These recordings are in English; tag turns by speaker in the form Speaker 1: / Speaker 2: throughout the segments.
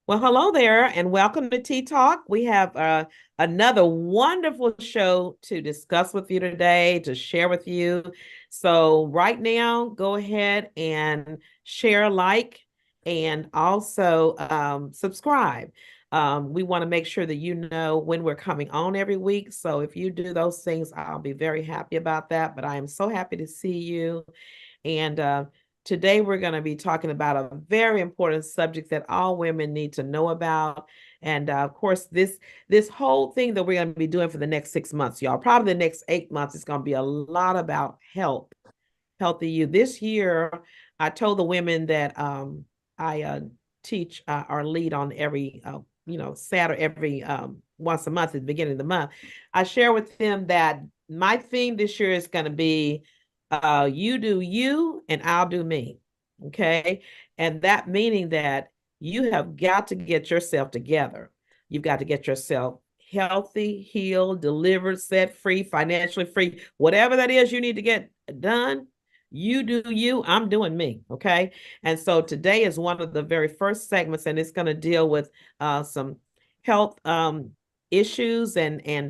Speaker 1: Well, hello there, and welcome to Tea Talk. We have another wonderful show to discuss with you today, to share with you. So, right now, go ahead and share, like, and also subscribe. We want to make sure that you know when we're coming on every week. So, if you do those things, I'll be very happy about that. But I am so happy to see you. And today we're going to be talking about a very important subject that all women need to know about. And of course, this whole thing that we're going to be doing for the next 6 months, y'all, probably the next 8 months, is going to be a lot about health, healthy you. This year, I told the women that I teach our lead on every Saturday, every once a month at the beginning of the month. I share with them that my theme this year is going to be you do you and I'll do me. Okay. And that meaning that you have got to get yourself together. You've got to get yourself healthy, healed, delivered, set free, financially free, whatever that is you need to get done. You do you, I'm doing me. Okay. And so today is one of the very first segments, and it's going to deal with some health issues and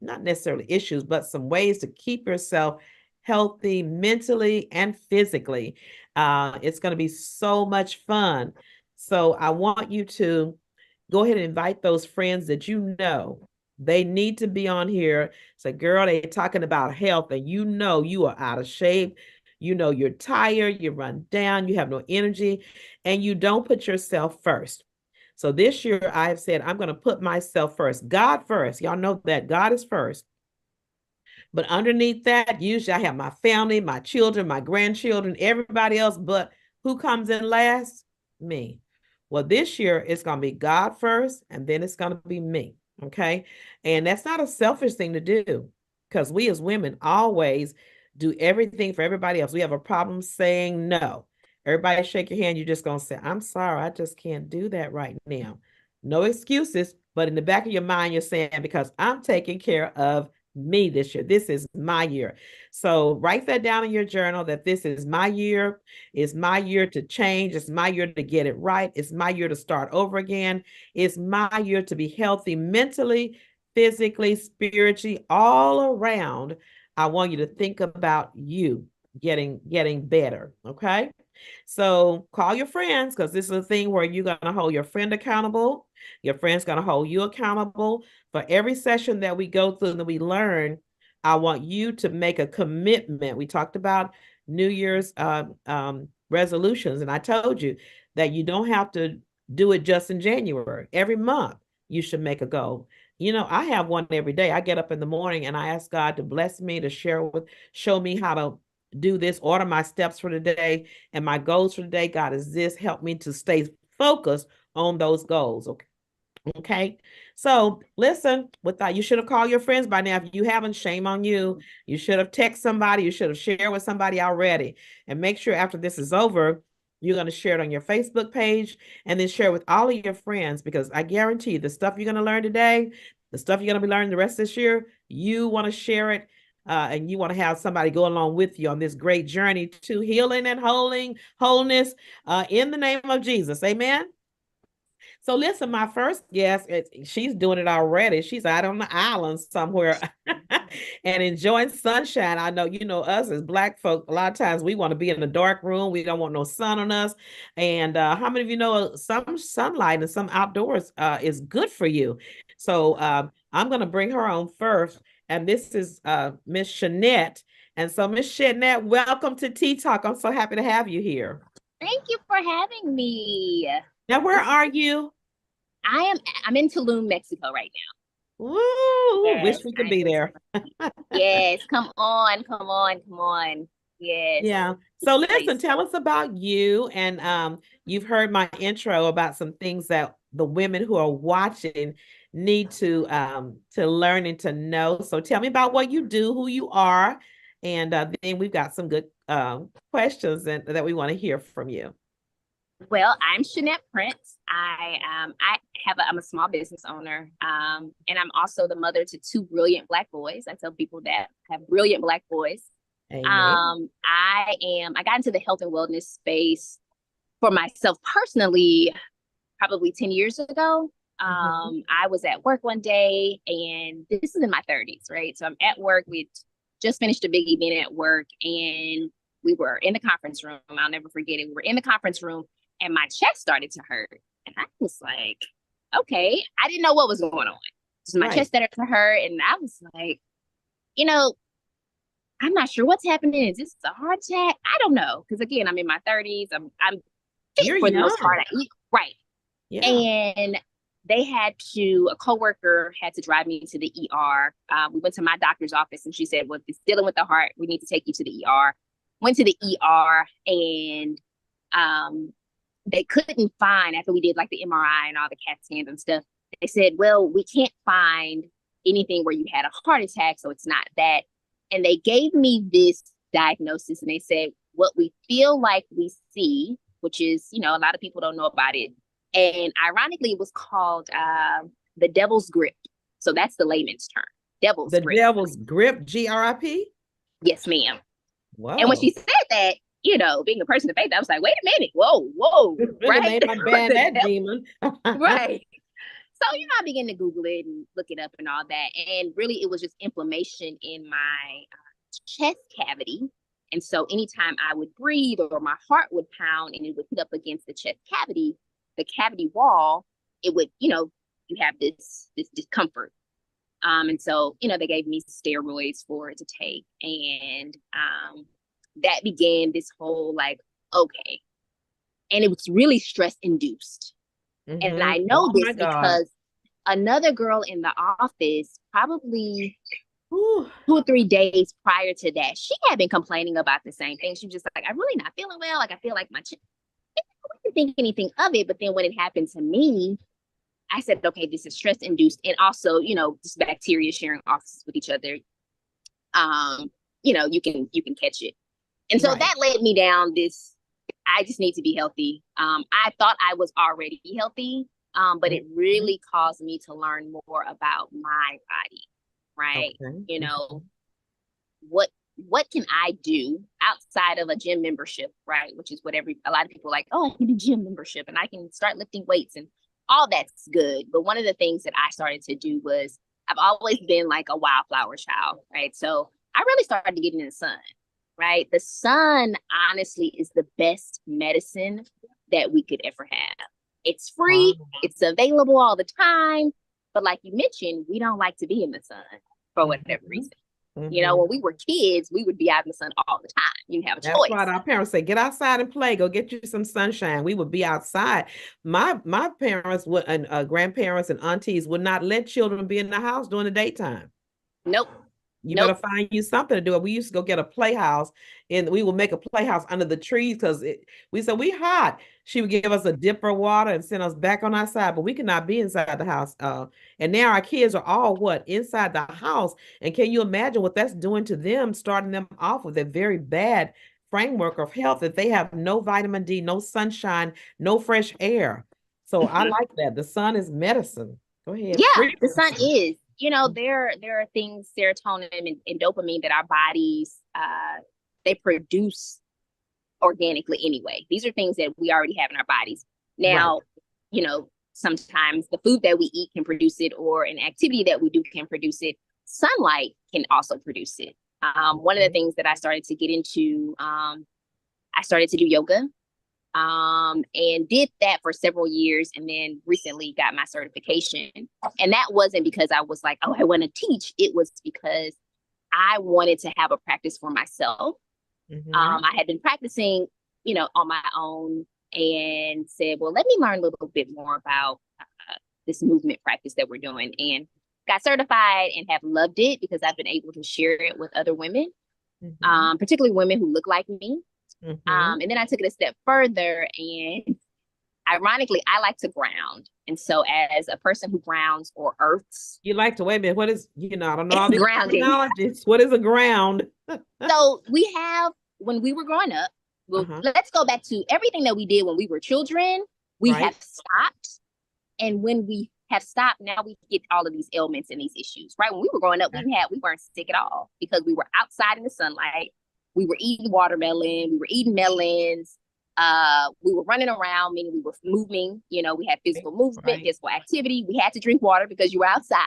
Speaker 1: not necessarily issues, but some ways to keep yourself healthy mentally and physically. It's going to be so much fun. So I want you to go ahead and invite those friends that you know they need to be on here. Say, girl, they're talking about health, and you know you are out of shape. You know you're tired, you run down, you have no energy, and you don't put yourself first. So this year I have said, I'm going to put myself first, God first. Y'all know that God is first. But underneath that, usually I have my family, my children, my grandchildren, everybody else. But who comes in last? Me. Well, this year it's going to be God first, and then it's going to be me. Okay. And that's not a selfish thing to do, because we as women always do everything for everybody else. We have a problem saying no. Everybody shake your hand. You're just going to say, I'm sorry, I just can't do that right now. No excuses. But in the back of your mind, you're saying, because I'm taking care of me this year. This is my year. So write that down in your journal, that this is my year. It's my year to change. It's my year to get it right. It's my year to start over again. It's my year to be healthy mentally, physically, spiritually, all around. I want you to think about you getting better. Okay. So call your friends, because this is a thing where you're going to hold your friend accountable. Your friend's going to hold you accountable. For every session that we go through and that we learn, I want you to make a commitment. We talked about New Year's resolutions, and I told you that you don't have to do it just in January. Every month, you should make a goal. I have one every day. I get up in the morning and I ask God to bless me, to show me how to do this, order my steps for the day and my goals for the day. God, is this help me to stay focused on those goals? Okay. Okay. So listen, with that, you should have called your friends by now. If you haven't, shame on you. You should have texted somebody. You should have shared with somebody already. And make sure after this is over, you're going to share it on your Facebook page and then share it with all of your friends, because I guarantee you the stuff you're going to learn today, the stuff you're going to be learning the rest of this year, you want to share it. And you want to have somebody go along with you on this great journey to healing and wholeness in the name of Jesus. Amen. So listen, my first guest, she's doing it already. She's out on the island somewhere and enjoying sunshine. I know, us as Black folk, a lot of times we want to be in a dark room. We don't want no sun on us. And how many of you know some sunlight and some outdoors is good for you? So I'm going to bring her on first. And this is Miss Shanette. And so, Miss Shanette, welcome to Tea Talk. I'm so happy to have you here.
Speaker 2: Thank you for having me.
Speaker 1: Now, where are you?
Speaker 2: I'm in Tulum, Mexico right
Speaker 1: Woo!
Speaker 2: now. Yes,
Speaker 1: Wish we could
Speaker 2: I'm
Speaker 1: be
Speaker 2: in
Speaker 1: there.
Speaker 2: Tulum. Yes, come on, come on, come on. Yes,
Speaker 1: Yeah. So listen,
Speaker 2: place.
Speaker 1: tell us about you. And you've heard my intro about some things that the women who are watching need to learn and to know. So tell me about what you do, who you are, and then we've got some good questions that we want to hear from you.
Speaker 2: Well, I'm Shanette Prince. I'm a small business owner, and I'm also the mother to two brilliant Black boys. I tell people that I have brilliant Black boys.
Speaker 1: Amen.
Speaker 2: I got into the health and wellness space for myself personally probably 10 years ago.
Speaker 1: Mm-hmm.
Speaker 2: I was at work one day, and this is in my 30s, right? So I'm at work. We just finished a big event at work, and we were in the conference room. I'll never forget it. We were in the conference room, and my chest started to hurt. And I was like, okay, I didn't know what was going on. So my chest started to hurt, and I was like, you know, I'm not sure what's happening. Is this a heart attack? I don't know. Because again, I'm in my 30s. I'm fit
Speaker 1: You're
Speaker 2: for the most
Speaker 1: young.
Speaker 2: part. I eat right.
Speaker 1: Yeah.
Speaker 2: And a coworker had to drive me to the ER. We went to my doctor's office, and she said, well, if it's dealing with the heart, we need to take you to the ER. Went to the ER, and they couldn't find, after we did like the MRI and all the CAT scans and stuff, they said, well, we can't find anything where you had a heart attack, so it's not that. And they gave me this diagnosis, and they said, what we feel like we see, which is, a lot of people don't know about it. And ironically, it was called the devil's grip. So that's the layman's term. Devil's grip.
Speaker 1: The devil's grip, GRIP?
Speaker 2: Yes, ma'am.
Speaker 1: Whoa.
Speaker 2: And when she said that, being a person of faith, I was like, wait a minute. Whoa.
Speaker 1: Right? Ain't my bad, that demon.
Speaker 2: Right. So, I began to Google it and look it up and all that. And really, it was just inflammation in my chest cavity. And so anytime I would breathe or my heart would pound and it would hit up against the chest cavity, the cavity wall, it would, you have this discomfort. And so, they gave me steroids for it to take. And that began this whole okay. And it was really stress induced. Mm-hmm. And I know this because another girl in the office, probably 2 or 3 days prior to that, she had been complaining about the same thing. She was just like, I'm really not feeling well. I feel like my chest. I didn't think anything of it. But then when it happened to me, I said, okay, this is stress induced. And also, just bacteria sharing offices with each other. You can catch it. And so that led me down this, I just need to be healthy. I thought I was already healthy, but it really caused me to learn more about my body, right? Okay. What can I do outside of a gym membership, right? Which is what a lot of people are like, oh, I can do gym membership and I can start lifting weights and all that's good. But one of the things that I started to do was, I've always been like a wildflower child, right? So I really started to get in the sun. Right? The sun, honestly, is the best medicine that we could ever have. It's free. It's available all the time. But like you mentioned, we don't like to be in the sun for whatever reason. Mm-hmm. When we were kids, we would be out in the sun all the time. You didn't have a choice.
Speaker 1: That's right. Our parents say, get outside and play. Go get you some sunshine. We would be outside. My parents would, and grandparents and aunties would not let children be in the house during the daytime.
Speaker 2: Nope.
Speaker 1: You better find you something to do. We used to go get a playhouse, and we would make a playhouse under the trees because we said we hot. She would give us a dipper of water and send us back on our side, but we could not be inside the house. And now our kids are all inside the house. And can you imagine what that's doing to them, starting them off with a very bad framework of health if they have no vitamin D, no sunshine, no fresh air. So I like that. The sun is medicine. Go ahead.
Speaker 2: Yeah, the sun is. There are things, serotonin and dopamine, that our bodies, they produce organically anyway. These are things that we already have in our bodies. Now, sometimes the food that we eat can produce it, or an activity that we do can produce it. Sunlight can also produce it. One of the things that I started to get into, I started to do yoga. And did that for several years, and then recently got my certification. And that wasn't because I was like, oh, I want to teach. It was because I wanted to have a practice for myself. Mm-hmm. I had been practicing, on my own, and said, well, let me learn a little bit more about this movement practice that we're doing, and got certified and have loved it because I've been able to share it with other women, particularly women who look like me. Mm-hmm. And then I took it a step further, and ironically, I like to ground. And so as a person who grounds or earths.
Speaker 1: You like to, wait a minute, what is, I don't know all these
Speaker 2: grounding.
Speaker 1: What is a ground?
Speaker 2: So we have, when we were growing up, let's go back to everything that we did when we were children. We have stopped. And when we have stopped, now we get all of these ailments and these issues, right? When we were growing up, we weren't sick at all because we were outside in the sunlight. We were eating watermelon. We were eating melons. We were running around, meaning we were moving, we had physical movement,
Speaker 1: Right.
Speaker 2: physical activity. We had to drink water because you were outside,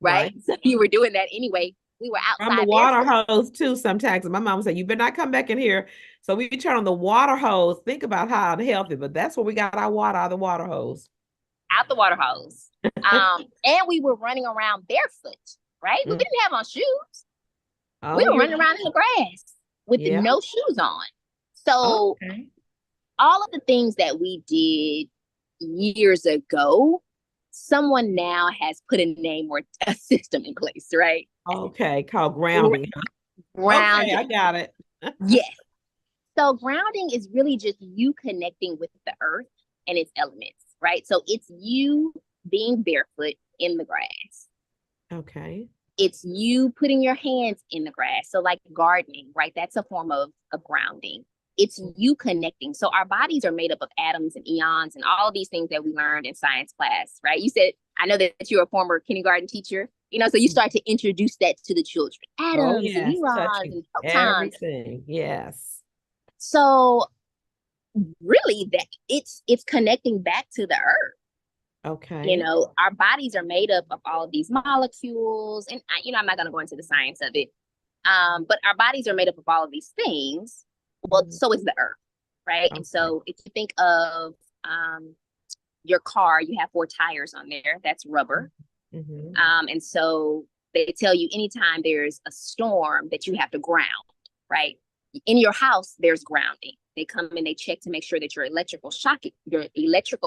Speaker 2: right?
Speaker 1: Right.
Speaker 2: So you were doing that anyway. We were
Speaker 1: From the
Speaker 2: outside
Speaker 1: water
Speaker 2: barefoot,
Speaker 1: hose too, sometimes. My mom said, you better not come back in here. So we turn on the water hose. Think about how unhealthy, but that's where we got our water out of the water hose.
Speaker 2: out the water hose. And we were running around barefoot, right? We
Speaker 1: Mm.
Speaker 2: didn't have on shoes. We
Speaker 1: Oh,
Speaker 2: were
Speaker 1: you're
Speaker 2: running around in the grass with
Speaker 1: yeah.
Speaker 2: no shoes on. So
Speaker 1: Okay.
Speaker 2: all of the things that we did years ago, someone now has put a name or a system in place, right?
Speaker 1: Okay. Called grounding. Okay, I
Speaker 2: Grounding.
Speaker 1: got it.
Speaker 2: Yes. So grounding is really just you connecting with the earth and its elements, right? So it's you being barefoot in the grass.
Speaker 1: Okay.
Speaker 2: It's you putting your hands in the grass. So like gardening, right? That's a form of grounding. It's you connecting. So our bodies are made up of atoms and eons and all of these things that we learned in science class, right? You said, I know that you're a former kindergarten teacher, so you start to introduce that to the children.
Speaker 1: Oh,
Speaker 2: Atoms and
Speaker 1: yes.
Speaker 2: neurons
Speaker 1: Touching
Speaker 2: and protons.
Speaker 1: everything. Yes.
Speaker 2: So really that it's connecting back to the earth.
Speaker 1: Okay.
Speaker 2: Our bodies are made up of all of these molecules, and I'm not going to go into the science of it. But our bodies are made up of all of these things. Well,
Speaker 1: Mhm.
Speaker 2: so is the earth, right? And
Speaker 1: Okay.
Speaker 2: so if you think of your car, you have four tires on there. That's rubber.
Speaker 1: Mm-hmm.
Speaker 2: And so they tell you anytime there's a storm that you have to ground, right? In your house, there's grounding. They come and they check to make sure that your electrical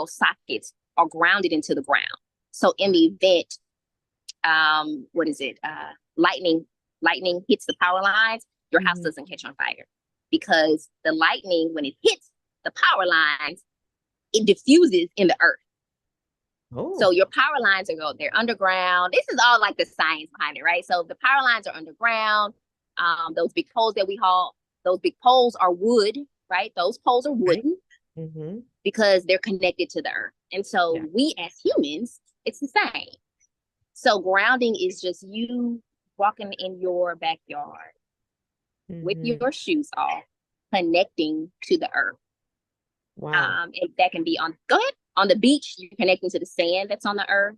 Speaker 2: sockets are grounded into the ground. So in the event, what is it? Lightning hits the power lines, your house
Speaker 1: Mm-hmm.
Speaker 2: doesn't catch on fire because the lightning, when it hits the power lines, it diffuses in the earth. So
Speaker 1: Oh,
Speaker 2: your power lines they're underground. This is all like the science behind it, right? So the power lines are underground. Those big poles that we haul, those big poles are wood, right? Those poles are
Speaker 1: right.
Speaker 2: wooden
Speaker 1: Mm-hmm.
Speaker 2: because they're connected to the earth. And so
Speaker 1: Yeah.
Speaker 2: we as humans, it's the same. So grounding is just you walking in your backyard with
Speaker 1: Mm-hmm.
Speaker 2: your shoes off, connecting to the earth.
Speaker 1: Wow.
Speaker 2: And that can be go ahead, on the beach, you're connecting to the sand that's on the earth,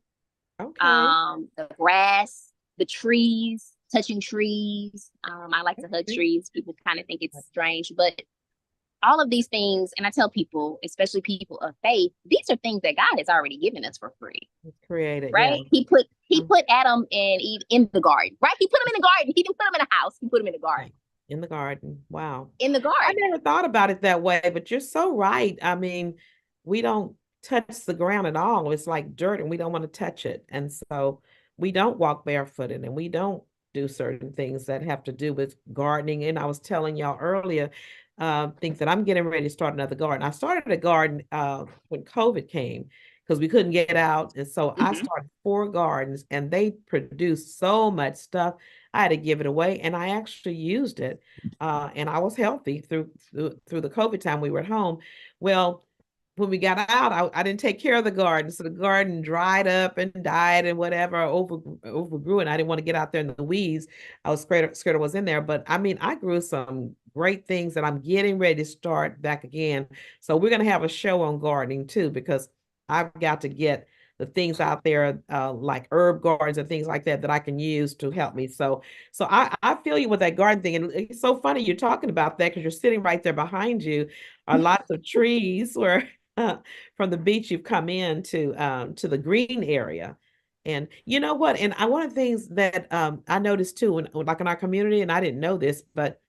Speaker 1: Okay.
Speaker 2: the grass, the trees, touching trees. I like to hug
Speaker 1: Okay.
Speaker 2: trees. People kind of think it's strange, but all of these things, and I tell people, especially people of faith, these are things that God has already given us for free,
Speaker 1: It's created. Yeah.
Speaker 2: right? He
Speaker 1: Um,
Speaker 2: put Adam and Eve in the garden, right? He put them in the garden. He didn't put them in a house. He put them in the
Speaker 1: yeah.
Speaker 2: garden.
Speaker 1: In the garden. Wow.
Speaker 2: In the
Speaker 1: I
Speaker 2: garden.
Speaker 1: never thought about it that way, but you're so right. I mean, we don't touch the ground at all. It's like dirt and we don't want to touch it. And so we don't walk barefooted and we don't do certain things that have to do with gardening. And I was telling y'all earlier, things that I'm getting ready to start another garden. I started a garden when COVID came because we couldn't get out. And so I
Speaker 2: Mm-hmm.
Speaker 1: started four gardens and they produced so much stuff. I had to give it away and I actually used it. And I was healthy through the COVID time we were at home. Well, when we got out, I didn't take care of the garden, so the garden dried up and died and whatever overgrew, and I didn't want to get out there in the weeds. I was scared I was in there, but I mean, I grew some great things that I'm getting ready to start back again. So we're gonna have a show on gardening too, because I've got to get the things out there like herb gardens and things like that that I can use to help me. So I feel you with that garden thing. And it's so funny you're talking about that because you're sitting right there behind you are lots of trees where from the beach you've come in to the green area. And you know what? And one of the things that I noticed too, like in our community, and I didn't know this, but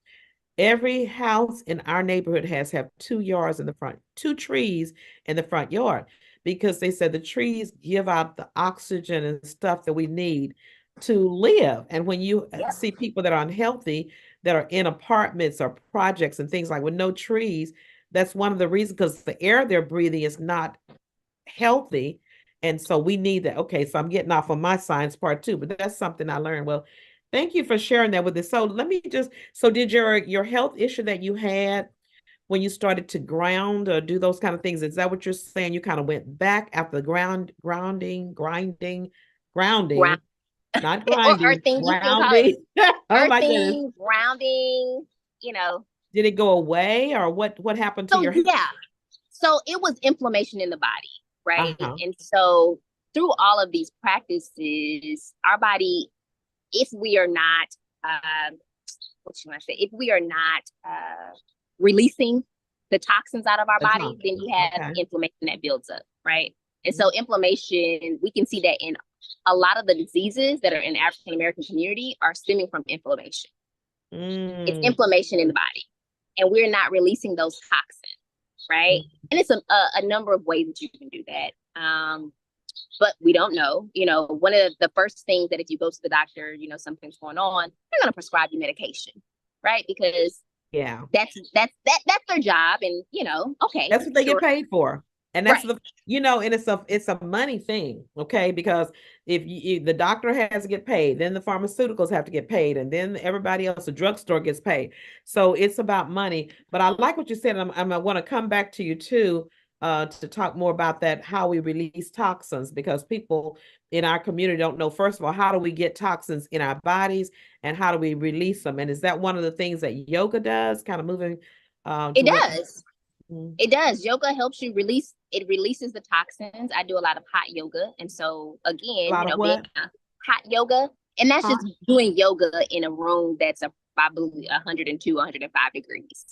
Speaker 1: every house in our neighborhood has have two yards in the front, two trees in the front yard, because they said the trees give out the oxygen and stuff that we need to live. And when you
Speaker 2: Yep.
Speaker 1: see people that are unhealthy, that are in apartments or projects and things like with no trees, that's one of the reasons because the air they're breathing is not healthy. And so we need that. Okay, so I'm getting off on my science part too, but that's something I learned. Well, thank you for sharing that with us. So let me just, so did your health issue that you had when you started to ground or do those kind of things, is that what you're saying? You kind of went back after the grounding,
Speaker 2: Ground
Speaker 1: not
Speaker 2: or
Speaker 1: grinding,
Speaker 2: earthing, you can call it
Speaker 1: grounding. Oh my goodness.
Speaker 2: earthing, grounding, you know.
Speaker 1: did it go away, or what happened to
Speaker 2: So
Speaker 1: your
Speaker 2: yeah, so it was inflammation in the body, right?
Speaker 1: uh-huh.
Speaker 2: And so through all of these practices, our body, if we are not, what should I say? If we are not releasing the toxins out of our
Speaker 1: The
Speaker 2: body, then
Speaker 1: toxins.
Speaker 2: you have
Speaker 1: Okay.
Speaker 2: inflammation that builds up, right? And so inflammation, we can see that in a lot of the diseases that are in the African American community are stemming from inflammation. It's
Speaker 1: Mm.
Speaker 2: inflammation in the body, and we're not releasing those toxins, right? And it's a number of ways that you can do that. But we don't know. You know, one of the first things that if you go to the doctor, you know, something's going on, they're going to prescribe you medication, right? Because
Speaker 1: Yeah.
Speaker 2: that's their job, and you know, okay,
Speaker 1: That's what they get
Speaker 2: sure,
Speaker 1: paid for. And that's
Speaker 2: right.
Speaker 1: the, and it's a money thing, okay? Because if the doctor has to get paid, then the pharmaceuticals have to get paid, and then everybody else, the drugstore gets paid. So it's about money. But I like what you said. I want to come back to you too, to talk more about that, how we release toxins, because people in our community don't know, first of all, how do we get toxins in our bodies and how do we release them? And is that one of the things that yoga does, kind of moving
Speaker 2: It
Speaker 1: to what?
Speaker 2: does.
Speaker 1: Mm.
Speaker 2: It does. Yoga helps you release. It releases the toxins. I do a lot of hot yoga, and so
Speaker 1: A
Speaker 2: again,
Speaker 1: lot
Speaker 2: you
Speaker 1: of
Speaker 2: know, being
Speaker 1: what?
Speaker 2: hot yoga, and that's
Speaker 1: Hot.
Speaker 2: just doing yoga in a room that's probably 102, 105 degrees.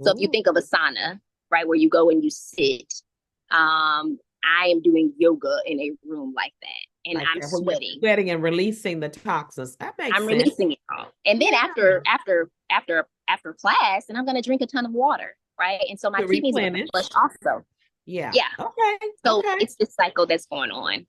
Speaker 2: So if you
Speaker 1: Ooh,
Speaker 2: think of a sauna, right, where you go and you sit, I am doing yoga in a room like that, and
Speaker 1: like
Speaker 2: I'm
Speaker 1: that, where you're
Speaker 2: sweating.
Speaker 1: sweating and releasing the toxins. That makes
Speaker 2: I'm
Speaker 1: sense.
Speaker 2: releasing it all. And then
Speaker 1: Yeah.
Speaker 2: after class, and I'm gonna drink a ton of water, right? And so my
Speaker 1: To
Speaker 2: kidneys are gonna flush
Speaker 1: replenish.
Speaker 2: also.
Speaker 1: Yeah.
Speaker 2: Yeah.
Speaker 1: Okay.
Speaker 2: So
Speaker 1: Okay.
Speaker 2: it's this cycle that's going on.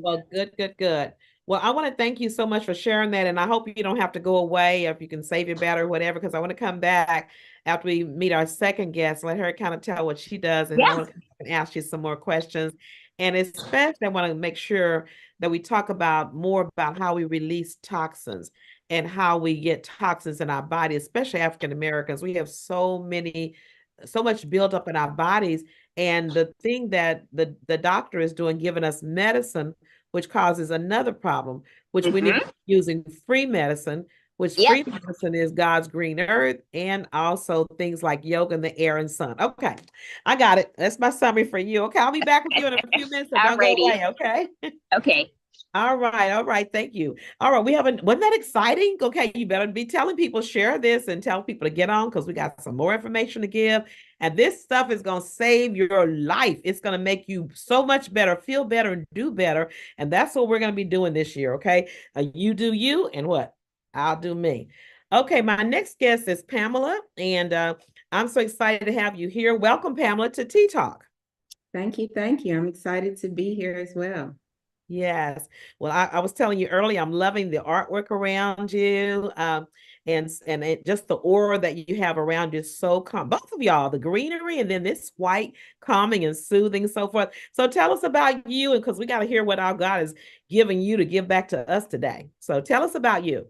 Speaker 1: Well, good, good, good. Well, I want to thank you so much for sharing that. And I hope you don't have to go away, if you can save your battery or whatever, because I want to come back after we meet our second guest, let her kind of tell what she does. And I
Speaker 2: Yeah.
Speaker 1: want to come back and ask you some more questions. And especially, I want to make sure that we talk about more about how we release toxins and how we get toxins in our body, especially African Americans. We have so much built up in our bodies. And the thing that the doctor is doing, giving us medicine, which causes another problem, which we need to
Speaker 2: Mm-hmm.
Speaker 1: be using free medicine, which
Speaker 2: Yep.
Speaker 1: free medicine is God's green earth, and also things like yoga and the air and sun. Okay, I got it. That's my summary for you. Okay, I'll be back with you in a few minutes, so don't go
Speaker 2: Alrighty.
Speaker 1: away. Okay.
Speaker 2: Okay.
Speaker 1: All right, all right. Thank you. All right, wasn't that exciting? Okay, you better be telling people, share this and tell people to get on, because we got some more information to give. And this stuff is going to save your life. It's going to make you so much better, feel better, and do better. And that's what we're going to be doing this year. Okay. You do you, and what? I'll do me. Okay, my next guest is Pamela, and I'm so excited to have you here. Welcome, Pamela, to Tea Talk.
Speaker 3: Thank you. Thank you. I'm excited to be here as well.
Speaker 1: Yes. Well, I was telling you earlier, I'm loving the artwork around you. Just the aura that you have around you is so calm. Both of y'all, the greenery and then this white, calming and soothing, so forth. So tell us about you, and because we got to hear what our God is giving you to give back to us today. So tell us about you.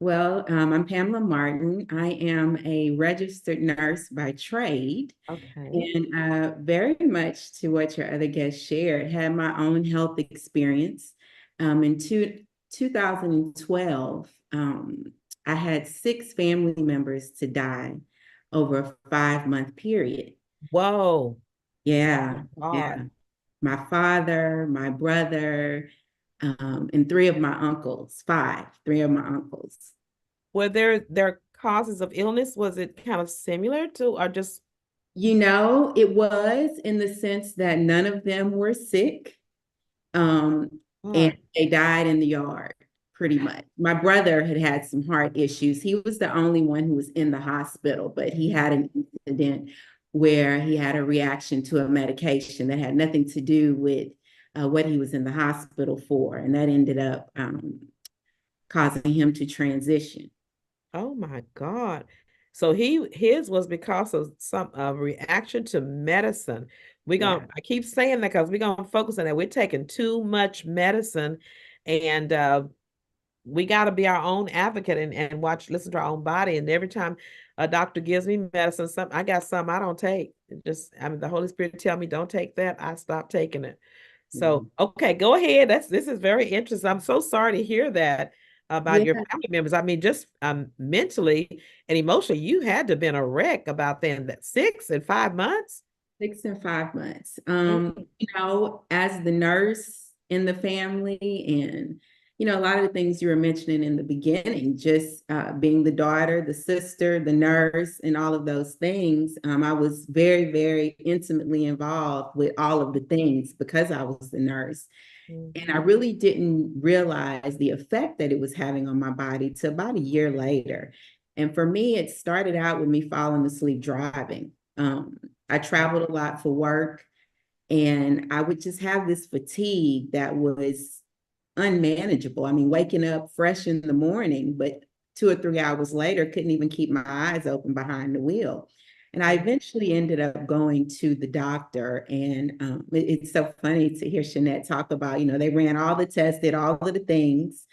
Speaker 3: Well, I'm Pamela Martin. I am a registered nurse by trade,
Speaker 1: Okay.
Speaker 3: and very much to what your other guests shared, had my own health experience. In 2012, I had 6 family members to die over a 5-month period.
Speaker 1: Whoa. Oh my
Speaker 3: Yeah,
Speaker 1: God.
Speaker 3: yeah. My father, my brother, and 3 of my uncles, 3 of my uncles.
Speaker 1: Were there causes of illness? Was it kind of similar to, or just
Speaker 3: It was in the sense that none of them were sick, um, and
Speaker 1: God?
Speaker 3: they died in the yard, pretty much. My brother had had some heart issues. He was the only one who was in the hospital, but he had an incident where he had a reaction to a medication that had nothing to do with what he was in the hospital for, and that ended up causing him to transition.
Speaker 1: Oh my God. So his was because of some reaction to medicine.
Speaker 3: Yeah.
Speaker 1: I keep saying that because we're gonna focus on that. We're taking too much medicine, and we got to be our own advocate, and listen to our own body. And every time a doctor gives me medicine, I got some I don't take. I mean, the Holy Spirit tell me don't take that, I stop taking it. So,
Speaker 3: Mhm.
Speaker 1: okay, go ahead. This is very interesting. I'm so sorry to hear that. about
Speaker 3: Yeah,
Speaker 1: your family members. I mean, just mentally and emotionally, you had to have been a wreck about then that 6 and 5 months.
Speaker 3: 6 and 5 months.
Speaker 1: Mm,
Speaker 3: As the nurse in the family, and a lot of the things you were mentioning in the beginning, just being the daughter, the sister, the nurse, and all of those things. I was very, very intimately involved with all of the things because I was the nurse. And I
Speaker 1: mhm.
Speaker 3: really didn't realize the effect that it was having on my body till about a year later. And for me, it started out with me falling asleep driving. I traveled a lot for work, and I would just have this fatigue that was unmanageable. I mean, waking up fresh in the morning, but 2 or 3 hours later, couldn't even keep my eyes open behind the wheel. And I eventually ended up going to the doctor. And it's so funny to hear Shanette talk about, they ran all the tests, did all of the things,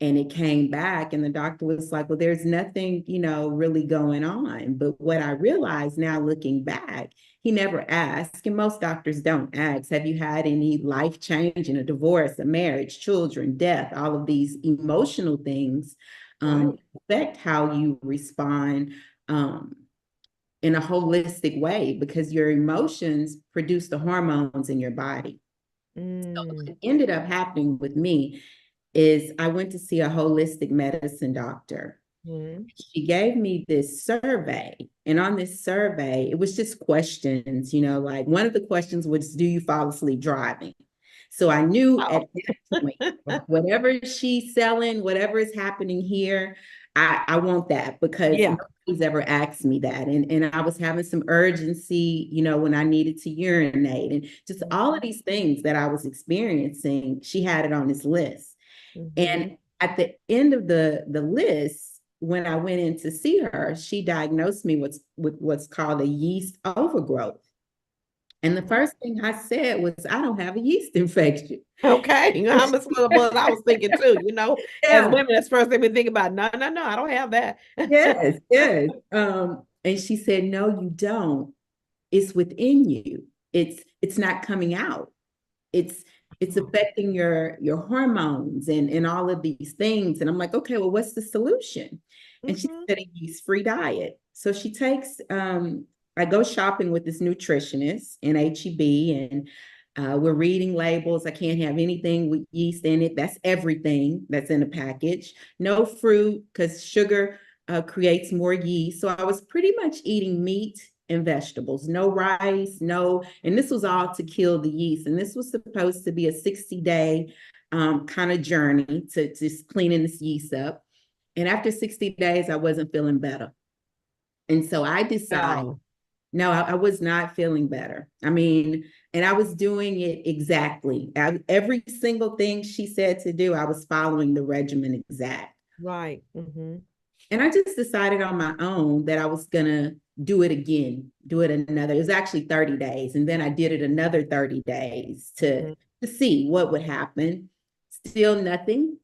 Speaker 3: and it came back, and the doctor was like, well, there's nothing, really going on. But what I realized now looking back, he never asked, and most doctors don't ask, have you had any life change in a divorce, a marriage, children, death? All of these emotional things
Speaker 1: Right.
Speaker 3: affect how you respond um, in a holistic way, because your emotions produce the hormones in your body. So
Speaker 1: Mm,
Speaker 3: what ended up happening with me is I went to see a holistic medicine doctor.
Speaker 1: mhm.
Speaker 3: She gave me this survey. And on this survey, it was just questions, like one of the questions was, do you fall asleep driving? So I knew
Speaker 1: Oh.
Speaker 3: at that point, whatever she's selling, whatever is happening here, I want that, because
Speaker 1: Yeah.
Speaker 3: nobody's ever asked me that. And I was having some urgency, when I needed to urinate, and just all of these things that I was experiencing, she had it on this list.
Speaker 1: Mhm.
Speaker 3: And at the end of the list, when I went in to see her, she diagnosed me with what's called a yeast overgrowth. And the first thing I said was, I don't have a yeast infection.
Speaker 1: Okay. You know how much what I was thinking too, as
Speaker 3: Yeah,
Speaker 1: women, that's the first thing we think about. No, no, no, I don't have that.
Speaker 3: yes, yes. And she said, no, you don't. It's within you. It's not coming out. It's
Speaker 1: Oh.
Speaker 3: affecting your hormones and all of these things. And I'm like, okay, well, what's the solution? And she
Speaker 1: Mhm.
Speaker 3: said a yeast-free diet. So she takes I go shopping with this nutritionist in HEB, and we're reading labels. I can't have anything with yeast in it. That's everything that's in a package. No fruit, because sugar creates more yeast. So I was pretty much eating meat and vegetables, no rice, no, and this was all to kill the yeast. And this was supposed to be a 60-day kind of journey to just cleaning this yeast up. And after 60 days, I wasn't feeling better. And so I decided,
Speaker 1: Oh.
Speaker 3: no, I was not feeling better. I mean, and I was doing it exactly. Every single thing she said to do, I was following the regimen exact.
Speaker 1: Right. Mhm.
Speaker 3: And I just decided on my own that I was going to do it again, do it another. It was actually 30 days. And then I did it another 30 days
Speaker 1: Mhm.
Speaker 3: to see what would happen. Still nothing.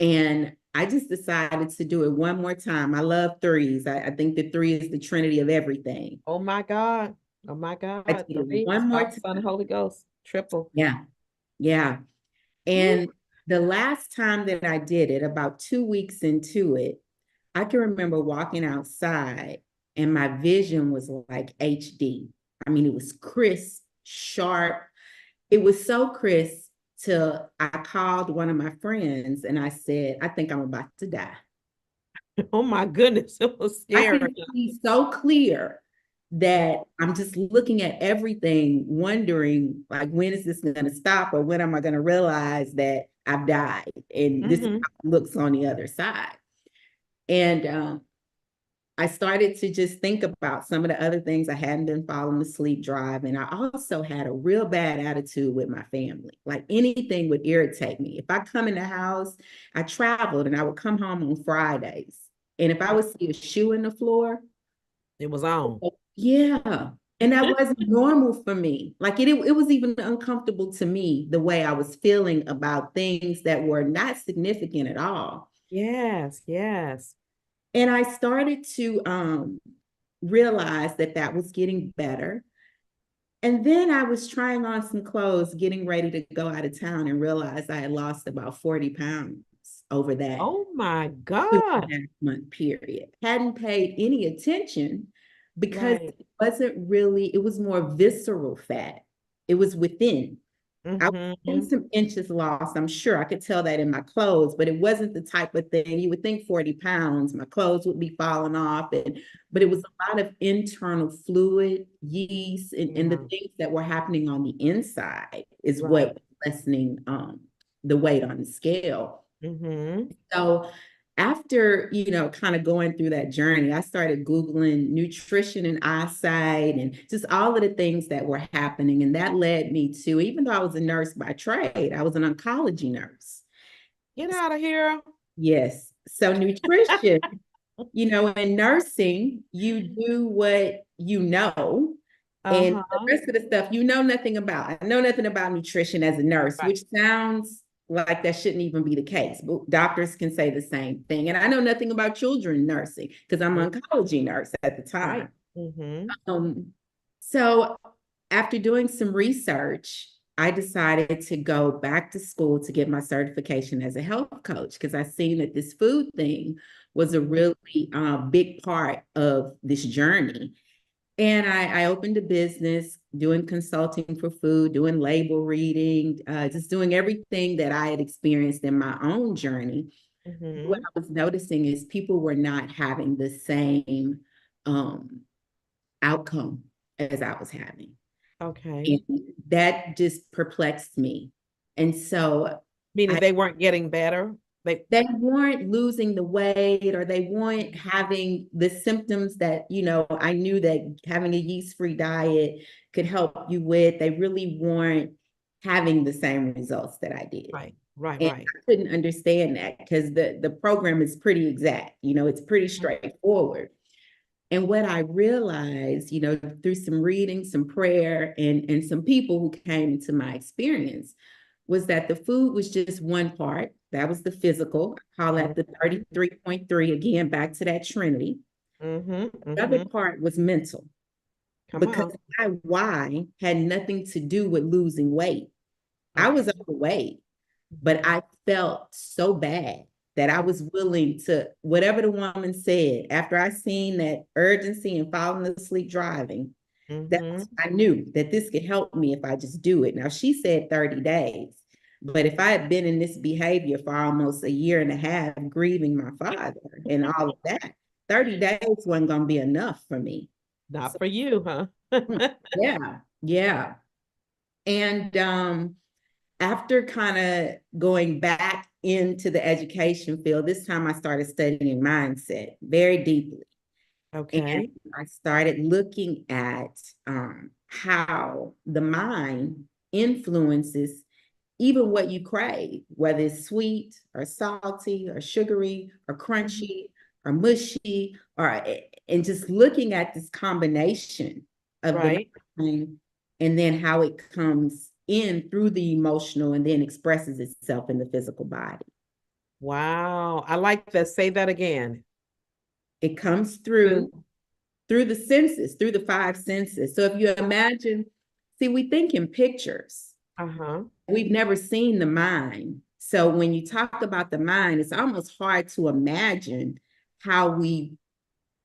Speaker 3: And I just decided to do it one more time. I love threes. I think the three is the trinity of everything.
Speaker 1: Oh my God. Oh my
Speaker 3: I
Speaker 1: God.
Speaker 3: did it
Speaker 1: Three,
Speaker 3: one more
Speaker 1: Father, Son,
Speaker 3: time.
Speaker 1: Holy Ghost. Triple.
Speaker 3: Yeah. Yeah.
Speaker 1: Woo.
Speaker 3: And the last time that I did it, about 2 weeks into it, I can remember walking outside and my vision was like HD. I mean, it was crisp, sharp. It was so crisp till I called one of my friends and I said, I think I'm about to die.
Speaker 1: Oh my goodness. It was
Speaker 3: I
Speaker 1: scary.
Speaker 3: can see so clear that I'm just looking at everything, wondering like, when is this going to stop, or when am I going to realize that I've died and this
Speaker 1: Mhm.
Speaker 3: looks on the other side. And I started to just think about some of the other things. I hadn't been falling asleep driving. I also had a real bad attitude with my family. Like anything would irritate me. If I come in the house, I traveled and I would come home on Fridays. And if I would see a shoe in the floor,
Speaker 1: It was on.
Speaker 3: yeah. And that wasn't normal for me. Like it was even uncomfortable to me the way I was feeling about things that were not significant at all.
Speaker 1: Yes, yes.
Speaker 3: And I started to realize that that was getting better. And then I was trying on some clothes, getting ready to go out of town, and realized I had lost about 40 pounds. over that
Speaker 1: Oh my
Speaker 3: two
Speaker 1: God.
Speaker 3: and a half month period. Hadn't paid any attention because
Speaker 1: Right.
Speaker 3: it wasn't really, it was more visceral fat. It was within. I was getting
Speaker 1: Mm-hmm.
Speaker 3: some inches lost. I'm sure I could tell that in my clothes, but it wasn't the type of thing you would think 40 pounds, my clothes would be falling off. But it was a lot of internal fluid, yeast, and the
Speaker 1: Yeah.
Speaker 3: things that were happening on the inside is what
Speaker 1: Right.
Speaker 3: was lessening the weight on the scale.
Speaker 1: Mm-hmm.
Speaker 3: So after, kind of going through that journey, I started Googling nutrition and eyesight and just all of the things that were happening. And that led me to, even though I was a nurse by trade, I was an oncology nurse.
Speaker 1: Get out of here.
Speaker 3: Yes. So nutrition, in nursing, you do what you know. And the
Speaker 1: Uh-huh.
Speaker 3: rest of the stuff you know nothing about. I know nothing about nutrition as a nurse,
Speaker 1: Right.
Speaker 3: which sounds like that shouldn't even be the case, but doctors can say the same thing. And I know nothing about children nursing because I'm an oncology nurse at the
Speaker 1: Right.
Speaker 3: time.
Speaker 1: Mm-hmm.
Speaker 3: Um, so after doing some research, I decided to go back to school to get my certification as a health coach because I seen that this food thing was a really big part of this journey. And I opened a business doing consulting for food, doing label reading, just doing everything that I had experienced in my own journey. What
Speaker 1: Mm-hmm.
Speaker 3: I was noticing is people were not having the same um, outcome as I was having.
Speaker 1: Okay.
Speaker 3: And that just perplexed me. And so
Speaker 1: Meaning
Speaker 3: I
Speaker 1: they weren't getting better.
Speaker 3: they weren't losing the weight or they weren't having the symptoms that, I knew that having a yeast-free diet could help you with. They really weren't having the same results that I did.
Speaker 1: Right. Right.
Speaker 3: And
Speaker 1: Right.
Speaker 3: I couldn't understand that because the program is pretty exact, it's pretty straightforward. And what I realized, through some reading, some prayer, and some people who came into my experience was that the food was just one part. That was the physical. I call that the
Speaker 1: Mm-hmm.
Speaker 3: 33.3, again, back to that Trinity.
Speaker 1: Mm-hmm.
Speaker 3: The other
Speaker 1: Mm-hmm.
Speaker 3: part was mental
Speaker 1: Come
Speaker 3: because
Speaker 1: on.
Speaker 3: my why had nothing to do with losing weight. I
Speaker 1: Okay.
Speaker 3: was overweight, but
Speaker 1: Mm-hmm.
Speaker 3: I felt so bad that I was willing to, whatever the woman said, after I seen that urgency and falling asleep driving, that
Speaker 1: Mm-hmm.
Speaker 3: I knew that this could help me if I just do it. Now she said 30 days, but if I had been in this behavior for almost a year and a half, grieving my father and all of that, 30 days wasn't going to be enough for me.
Speaker 1: Not
Speaker 3: So,
Speaker 1: for you, huh?
Speaker 3: yeah, yeah. And after kind of going back into the education field, this time I started studying mindset very deeply. And
Speaker 1: Okay.
Speaker 3: I started looking at how the mind influences even what you crave, whether it's sweet or salty or sugary or
Speaker 1: Mhm.
Speaker 3: crunchy or mushy, and just looking at this combination of the
Speaker 1: Right.
Speaker 3: mind and then how it comes in through the emotional and then expresses itself in the physical body.
Speaker 1: Wow. I like that. Say that again.
Speaker 3: It comes
Speaker 1: True.
Speaker 3: through the senses, through the five senses. So if you imagine, see, we think in pictures.
Speaker 1: Uh-huh.
Speaker 3: We've never seen the mind. So when you talk about the mind, it's almost hard to imagine how we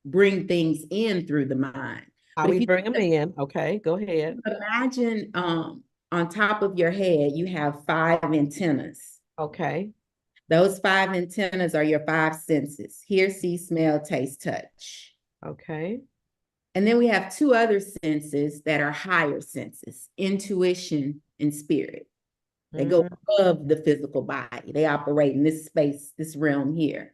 Speaker 3: bring things in through the mind.
Speaker 1: How
Speaker 3: But if
Speaker 1: we
Speaker 3: you
Speaker 1: bring them in. Okay, go ahead.
Speaker 3: imagine on top of your head, you have five antennas.
Speaker 1: Okay.
Speaker 3: Those five antennas are your five senses: hear, see, smell, taste, touch.
Speaker 1: Okay.
Speaker 3: And then we have two other senses that are higher senses: intuition and spirit. They go above the physical body. They operate in this space, this realm here.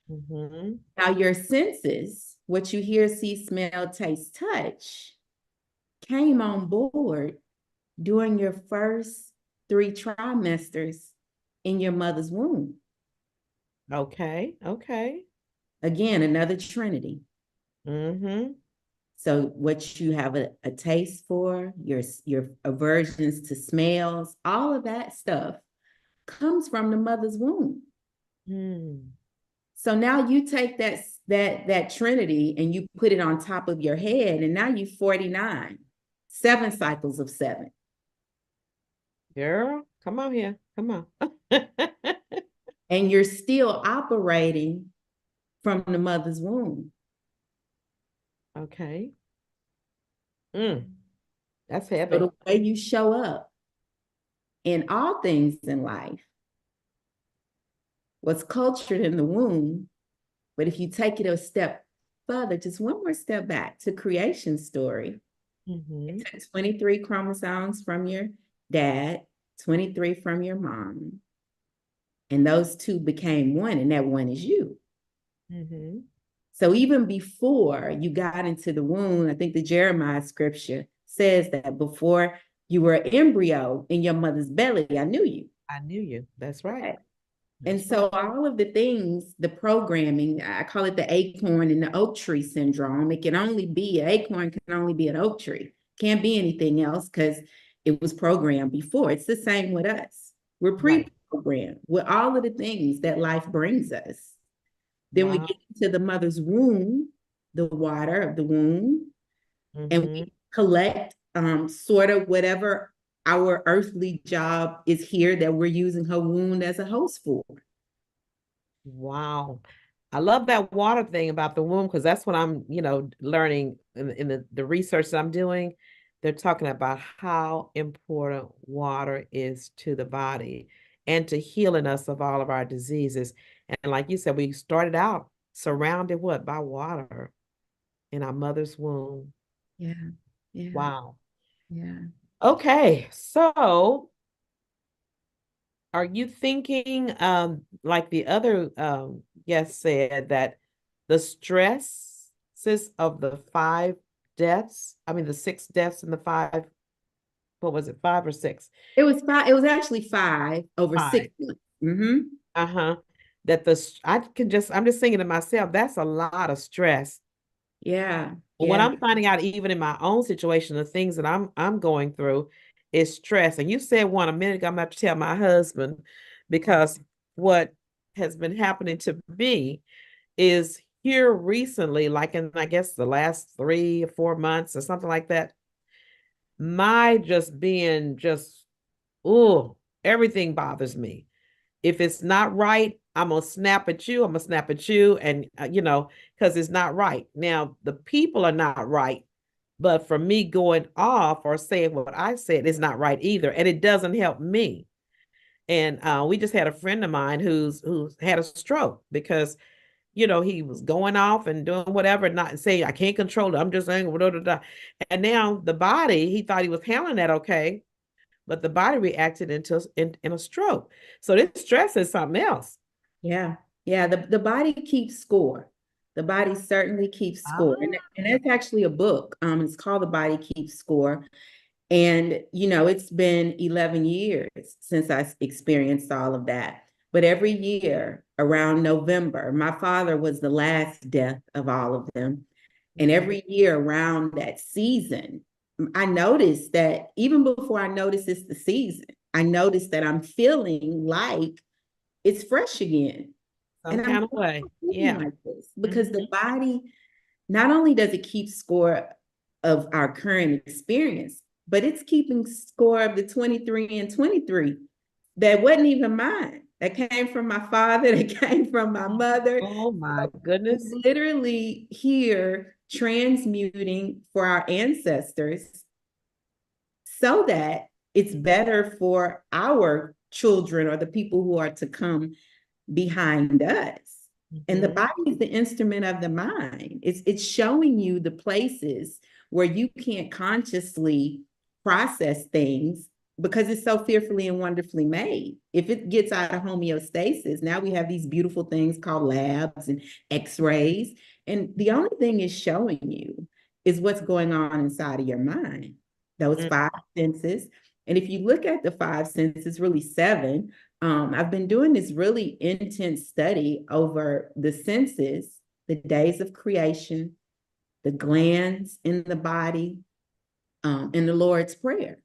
Speaker 1: Mm-hmm.
Speaker 3: Now, your senses, what you hear, see, smell, taste, touch, came on board during your first 3 trimesters in your mother's womb.
Speaker 1: Okay. Okay.
Speaker 3: Again, another trinity.
Speaker 1: Mm-hmm.
Speaker 3: So what you have a taste for, your aversions to smells, all of that stuff comes from the mother's womb.
Speaker 1: Mm.
Speaker 3: So now you take that trinity and you put it on top of your head, and now you 49, 7 cycles of 7.
Speaker 1: Girl, come on here. Come on.
Speaker 3: and you're still operating from the mother's womb.
Speaker 1: Okay. That's
Speaker 3: So
Speaker 1: heavy.
Speaker 3: the way you show up in all things in life was cultured in the womb. But if you take it a step further, just one more step back to creation story,
Speaker 1: Mm-hmm.
Speaker 3: it took 23 chromosomes from your dad, 23 from your mom, and those two became one, and that one is you.
Speaker 1: Mm-hmm.
Speaker 3: So even before you got into the womb, I think the Jeremiah scripture says that before you were an embryo in your mother's belly, I knew you.
Speaker 1: I knew you. That's right.
Speaker 3: Right. And
Speaker 1: That's right.
Speaker 3: so all of the things, the programming, I call it the acorn and the oak tree syndrome. It can only be, an acorn can only be an oak tree. Can't be anything else because it was programmed before. It's the same with us. We're
Speaker 1: Right.
Speaker 3: pre-programmed with all of the things that life brings us. Then we
Speaker 1: Wow.
Speaker 3: get into the mother's womb, the water of the womb, and
Speaker 1: Mm-hmm.
Speaker 3: we collect sort of whatever our earthly job is here that we're using her womb as a host for.
Speaker 1: Wow. I love that water thing about the womb because that's what I'm, learning in the research that I'm doing. They're talking about how important water is to the body and to healing us of all of our diseases. And like you said, we started out surrounded what? By water in our mother's womb.
Speaker 3: Yeah, yeah,
Speaker 1: Wow.
Speaker 3: yeah.
Speaker 1: Okay. So are you thinking, like the other guest said, that the stresses of the five deaths, I mean, the six deaths and the five, what was it, five or six?
Speaker 3: It was five. It was actually five over
Speaker 1: Five.
Speaker 3: 6 months. Mm-hmm.
Speaker 1: Uh-huh. I'm just thinking to myself, that's a lot of stress.
Speaker 3: Yeah,
Speaker 1: But what
Speaker 3: yeah,
Speaker 1: I'm finding out, even in my own situation, the things that I'm going through is stress. And you said one a minute ago, I'm going to have to tell my husband because what has been happening to me is here recently, like in I guess the last 3 or 4 months or something like that, my just being just, oh, everything bothers me. If it's not right, I'm gonna snap at you. I'm gonna snap at you, and because it's not right. Now the people are not right, but for me going off or saying what I said is not right either, and it doesn't help me. And we just had a friend of mine who's had a stroke because he was going off and doing whatever, not saying I can't control it. I'm just saying, blah, blah, blah. And now the body, he thought he was handling that okay, but the body reacted in a stroke. So this stress is something else.
Speaker 3: yeah, yeah. The body keeps score. The body certainly keeps score, and
Speaker 1: Ah.
Speaker 3: and that's actually a book. It's called The Body Keeps Score, and it's been 11 years since I experienced all of that. But every year around November, my father was the last death of all of them. And
Speaker 1: Mhm.
Speaker 3: every year around that season, I noticed that even before I noticed it's the season, I noticed that I'm feeling like it's fresh again.
Speaker 1: Some
Speaker 3: And I'm
Speaker 1: kind of way.
Speaker 3: feeling
Speaker 1: Yeah.
Speaker 3: like this because the
Speaker 1: Mhm.
Speaker 3: body, not only does it keep score of our current experience, but it's keeping score of the 23 and 23 that wasn't even mine. That came from my father, that came from my mother.
Speaker 1: Oh my
Speaker 3: So
Speaker 1: goodness.
Speaker 3: we're literally here transmuting for our ancestors so that it's better for our children or the people who are to come behind us. And the
Speaker 1: Mhm.
Speaker 3: body is the instrument of the mind. It's showing you the places where you can't consciously process things because it's so fearfully and wonderfully made. If it gets out of homeostasis, now we have these beautiful things called labs and x-rays. And the only thing it's showing you is what's going on inside of your mind, those
Speaker 1: Mm.
Speaker 3: five senses. And if you look at the five senses, really seven, I've been doing this really intense study over the senses, the days of creation, the glands in the body, and the Lord's Prayer.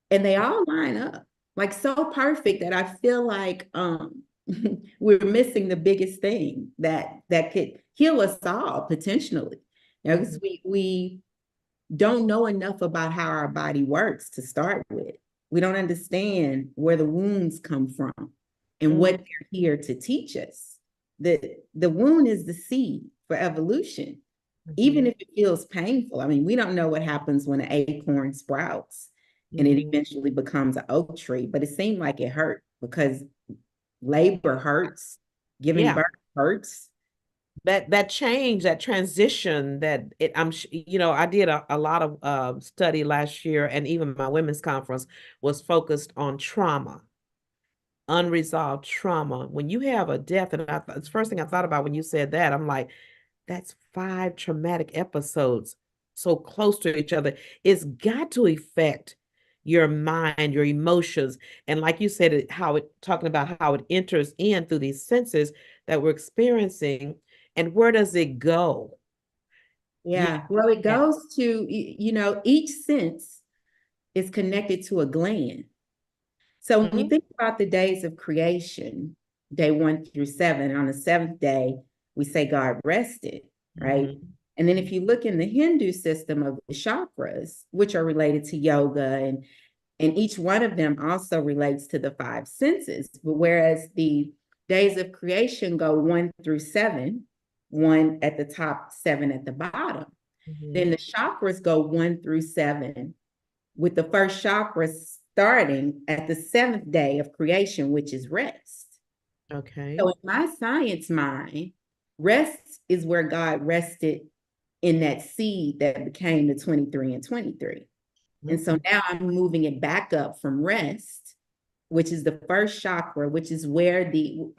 Speaker 3: And they all line up like so perfect that I feel like we're missing the biggest thing that could heal us all potentially. Because
Speaker 1: Mhm.
Speaker 3: we don't know enough about how our body works to start with. We don't understand where the wounds come from. and what they're here to teach us. The wound is the seed for evolution, even if it feels painful. I mean, we don't know what happens when an acorn sprouts and it eventually becomes an oak tree, but it seemed like it hurt because labor hurts, giving birth hurts.
Speaker 1: That change, that transition, that it, I did a lot of study last year, and even my women's conference was focused on trauma, unresolved trauma. When you have a death, and it's the first thing I thought about when you said that, I'm like, that's 5 traumatic episodes so close to each other. It's got to affect your mind, your emotions. And like you said, talking about how it enters in through these senses that we're experiencing, and where does it go?
Speaker 3: Yeah, well, it goes to, each sense is connected to a gland. So when you think about the days of creation, day 1 through 7, on the 7th day, we say God rested, right? And then if you look in the Hindu system of the chakras, which are related to yoga, and each one of them also relates to the 5 senses. But whereas the days of creation go 1 through 7, 1 at the top, 7 at the bottom, then the chakras go 1 through 7, with the first chakra starting at the 7th day of creation, which is rest.
Speaker 1: Okay.
Speaker 3: So in my science mind, rest is where God rested in that seed that became the 23 and 23. And so now I'm moving it back up from rest, which is the first chakra, which is where the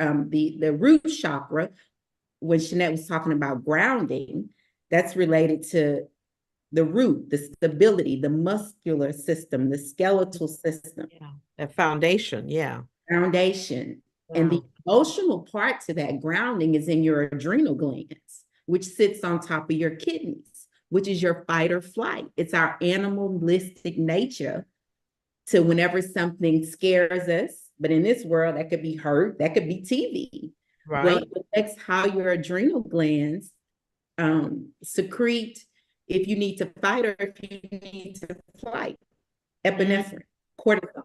Speaker 3: root chakra, when Shanette was talking about grounding, that's related to the root, the stability, the muscular system, the skeletal system.
Speaker 1: Yeah. That foundation,
Speaker 3: Foundation.
Speaker 1: Wow.
Speaker 3: And the emotional part to that grounding is in your adrenal glands, which sits on top of your kidneys, which is your fight or flight. It's our animalistic nature to whenever something scares us. But in this world, that could be hurt, that could be TV.
Speaker 1: Right.
Speaker 3: Well, it affects how your adrenal glands secrete if you need to fight or if you need to flight, epinephrine, cortisol.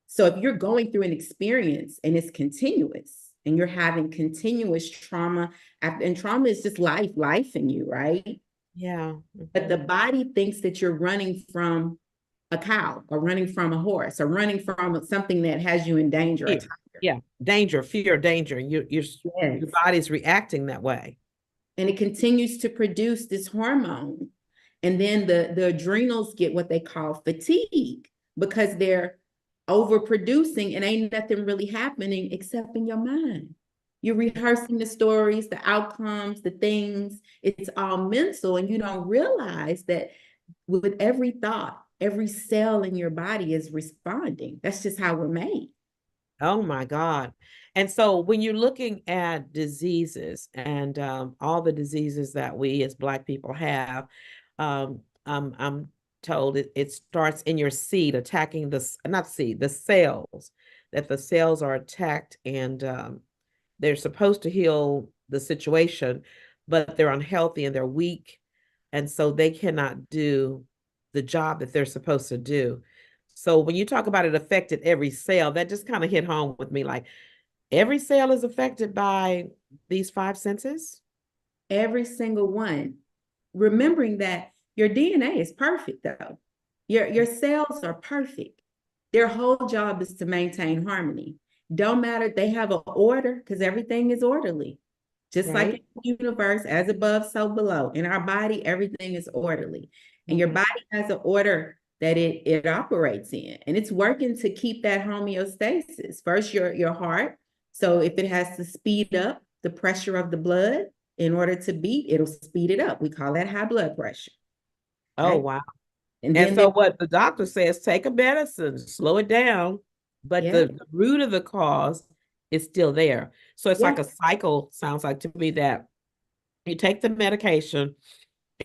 Speaker 3: So if you're going through an experience and it's continuous and you're having continuous trauma, and trauma is just life in you, right?
Speaker 1: Yeah.
Speaker 3: But the body thinks that you're running from a cow or running from a horse or running from something that has you in danger.
Speaker 1: Yeah. Danger, fear, danger. Your body's reacting that way.
Speaker 3: And it continues to produce this hormone. And then the adrenals get what they call fatigue because they're overproducing and ain't nothing really happening except in your mind. You're rehearsing the stories, the outcomes, the things. It's all mental, and you don't realize that with every thought, every cell in your body is responding. That's just how we're made.
Speaker 1: Oh my God. And so when you're looking at diseases and all the diseases that we as Black people have, I'm told it starts in your seed, attacking the cells, that the cells are attacked, and they're supposed to heal the situation, but they're unhealthy and they're weak. And so they cannot do the job that they're supposed to do. So when you talk about it affected every cell, that just kind of hit home with me. Like every cell is affected by these 5 senses.
Speaker 3: Every single one. Remembering that your DNA is perfect, though. Your cells are perfect. Their whole job is to maintain harmony. Don't matter, they have an order because everything is orderly. Just like in the universe, as above, so below. In our body, everything is orderly. And your body has an order that it operates in. And it's working to keep that homeostasis. First, your heart. So if it has to speed up the pressure of the blood in order to beat, it'll speed it up. We call that high blood pressure.
Speaker 1: Oh, right? Wow.
Speaker 3: And
Speaker 1: so what the doctor says, take a medicine, slow it down. But the root of the cause is still there. So it's like a cycle, sounds like to me, that you take the medication,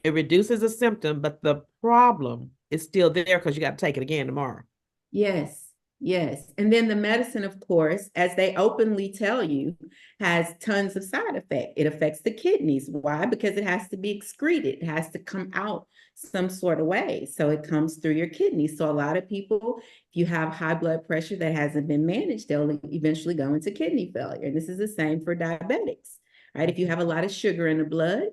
Speaker 1: it reduces the symptom, but the problem is still there because you got to take it again tomorrow.
Speaker 3: Yes. Yes. And then the medicine, of course, as they openly tell you, has tons of side effect. It affects the kidneys. Why? Because it has to be excreted. It has to come out some sort of way. So it comes through your kidneys. So a lot of people, if you have high blood pressure that hasn't been managed, they'll eventually go into kidney failure. And this is the same for diabetics, right? If you have a lot of sugar in the blood,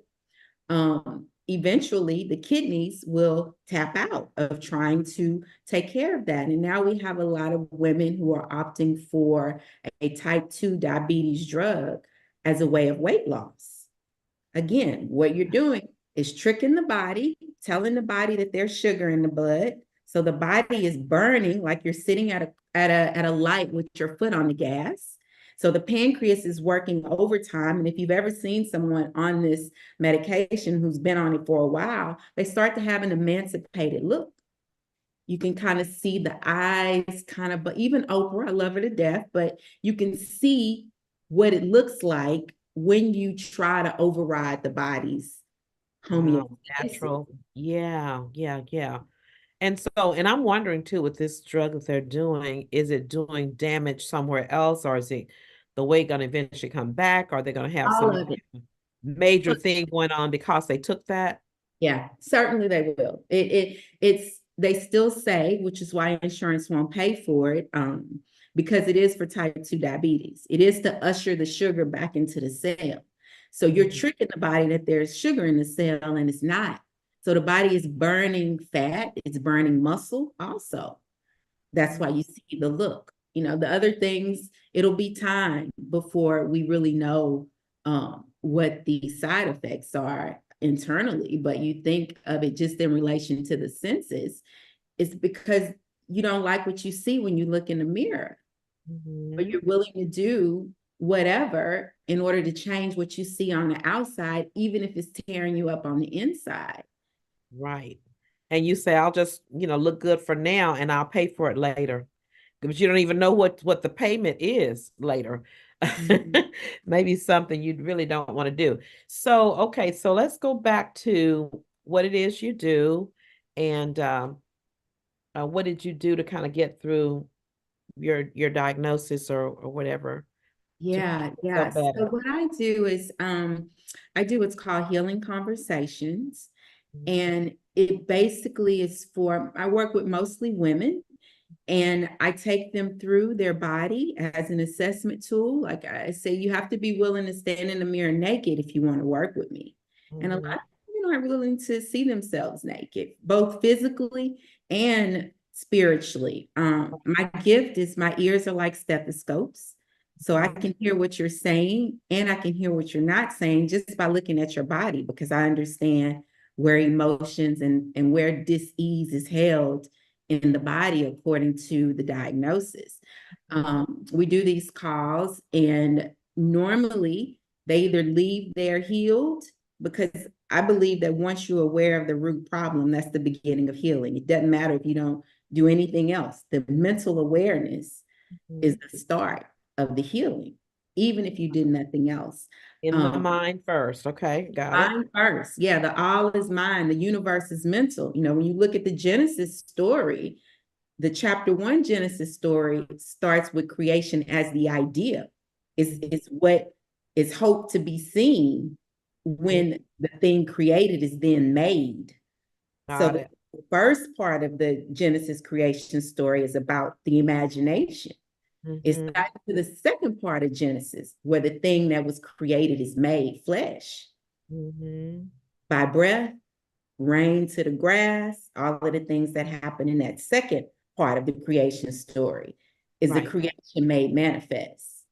Speaker 3: eventually the kidneys will tap out of trying to take care of that. And now we have a lot of women who are opting for a type 2 diabetes drug as a way of weight loss. Again, what you're doing is tricking the body, telling the body that there's sugar in the blood. So the body is burning like you're sitting at a light with your foot on the gas. So the pancreas is working overtime. And if you've ever seen someone on this medication who's been on it for a while, they start to have an emancipated look. You can kind of see the eyes kind of, but even Oprah, I love her to death, but you can see what it looks like when you try to override the body's
Speaker 1: Wow,
Speaker 3: homeostasis.
Speaker 1: natural. Yeah, yeah, yeah. And so, and I'm wondering too, with this drug that they're doing, is it doing damage somewhere else, or is it the weight going to eventually come back? Are they going to have
Speaker 3: All
Speaker 1: some
Speaker 3: of it.
Speaker 1: major thing going on because they took that?
Speaker 3: Yeah, certainly they will. It's they still say, which is why insurance won't pay for it, because it is for type 2 diabetes. It is to usher the sugar back into the cell. So you're
Speaker 1: Mhm.
Speaker 3: tricking the body that there's sugar in the cell and it's not. So the body is burning fat, it's burning muscle also. That's why you see the look. You know, the other things, it'll be time before we really know what the side effects are internally. But you think of it just in relation to the senses, it's because you don't like what you see when you look in the mirror, but
Speaker 1: Mhm.
Speaker 3: you're willing to do whatever in order to change what you see on the outside, even if it's tearing you up on the inside.
Speaker 1: Right. And you say, I'll just, look good for now and I'll pay for it later. Because you don't even know what the payment is later.
Speaker 3: Mhm.
Speaker 1: Maybe something you really don't want to do. So, okay, so let's go back to what it is you do and what did you do to kind of get through your diagnosis or whatever to
Speaker 3: Yeah,
Speaker 1: make
Speaker 3: yeah.
Speaker 1: yourself
Speaker 3: So
Speaker 1: better.
Speaker 3: what I do is I do what's called healing conversations. And it basically is for, I work with mostly women and I take them through their body as an assessment tool. Like I say, you have to be willing to stand in the mirror naked if you want to work with me. And a lot
Speaker 1: Mhm.
Speaker 3: of people aren't willing to see themselves naked, both physically and spiritually. My gift is my ears are like stethoscopes. So I can hear what you're saying and I can hear what you're not saying just by looking at your body because I understand where emotions and where dis-ease is held in the body according to the diagnosis. We do these calls, and normally they either leave there healed because I believe that once you're aware of the root problem, that's the beginning of healing. It doesn't matter if you don't do anything else. The mental awareness is
Speaker 1: Mhm.
Speaker 3: the start of the healing, even if you did nothing else.
Speaker 1: In the
Speaker 3: Um,
Speaker 1: mind first. Okay, got it.
Speaker 3: Mind first. Yeah, the all is mind. The universe is mental. You know, when you look at the Genesis story, the chapter one Genesis story starts with creation as the idea. It's what is hoped to be seen
Speaker 1: Mhm.
Speaker 3: when the thing created is then made. So
Speaker 1: Got
Speaker 3: the
Speaker 1: it.
Speaker 3: first part of the Genesis creation story is about the imagination. It's
Speaker 1: Mhm.
Speaker 3: back to the second part of Genesis, where the thing that was created is made flesh
Speaker 1: Mhm.
Speaker 3: by breath, rain to the grass, all of the things that happen in that second part of the creation story is the
Speaker 1: Right.
Speaker 3: creation made manifest.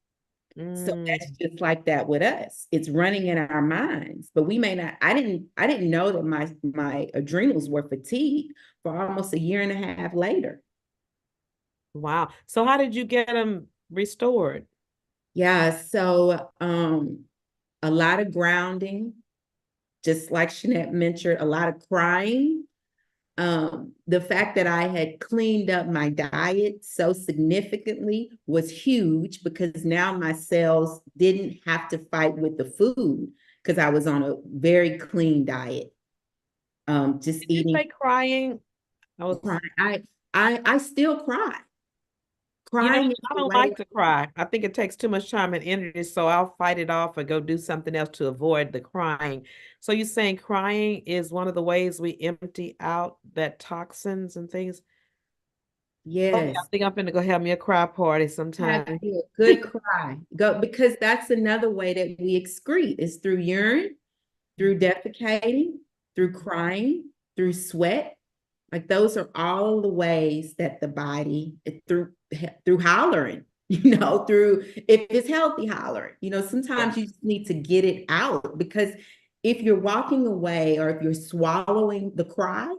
Speaker 3: So that's
Speaker 1: Mm.
Speaker 3: just like that with us. It's running in our minds, but we may not. I didn't know that my adrenals were fatigued for almost a year and a half later.
Speaker 1: Wow. So how did you get them restored?
Speaker 3: Yeah, so a lot of grounding, just like Jeanette mentioned, a lot of crying. The fact that I had cleaned up my diet so significantly was huge because now my cells didn't have to fight with the food because I was on a very clean diet. Just
Speaker 1: Did you
Speaker 3: eating.
Speaker 1: say crying? I was
Speaker 3: I still cry. Crying is
Speaker 1: I
Speaker 3: the
Speaker 1: don't
Speaker 3: way.
Speaker 1: like to cry. I think it takes too much time and energy, so I'll fight it off and go do something else to avoid the crying. So you're saying crying is one of the ways we empty out that toxins and things? Okay, I
Speaker 3: Yes.
Speaker 1: think I'm gonna go have me a cry party
Speaker 3: Have
Speaker 1: sometime.
Speaker 3: you a good cry. Go, because that's another way that we excrete is through urine, through defecating, through crying, through sweat. Like those are all the ways that the body through hollering, through if it's healthy hollering.
Speaker 1: Yeah.
Speaker 3: Sometimes you just need to get it out because if you're walking away or if you're swallowing the cry,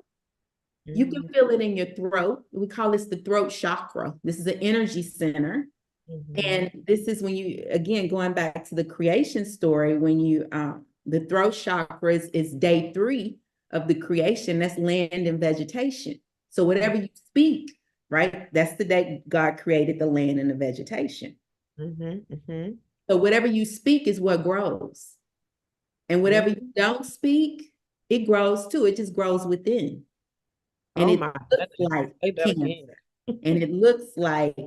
Speaker 3: you can
Speaker 1: Mhm,
Speaker 3: feel it in your throat. We call this the throat chakra. This is an energy center.
Speaker 1: mhm.
Speaker 3: And this is when you, again, going back to the creation story, when the throat chakra is day 3 of the creation, that's land and vegetation. So whatever you speak, right, that's the day God created the land and the vegetation.
Speaker 1: Mhm, mhm.
Speaker 3: So whatever you speak is what grows. And whatever
Speaker 1: Mm.
Speaker 3: you don't speak, it grows too. It just grows within. And
Speaker 1: Oh
Speaker 3: it
Speaker 1: my
Speaker 3: looks
Speaker 1: goodness.
Speaker 3: like
Speaker 1: Say that
Speaker 3: cancer.
Speaker 1: again.
Speaker 3: And it looks like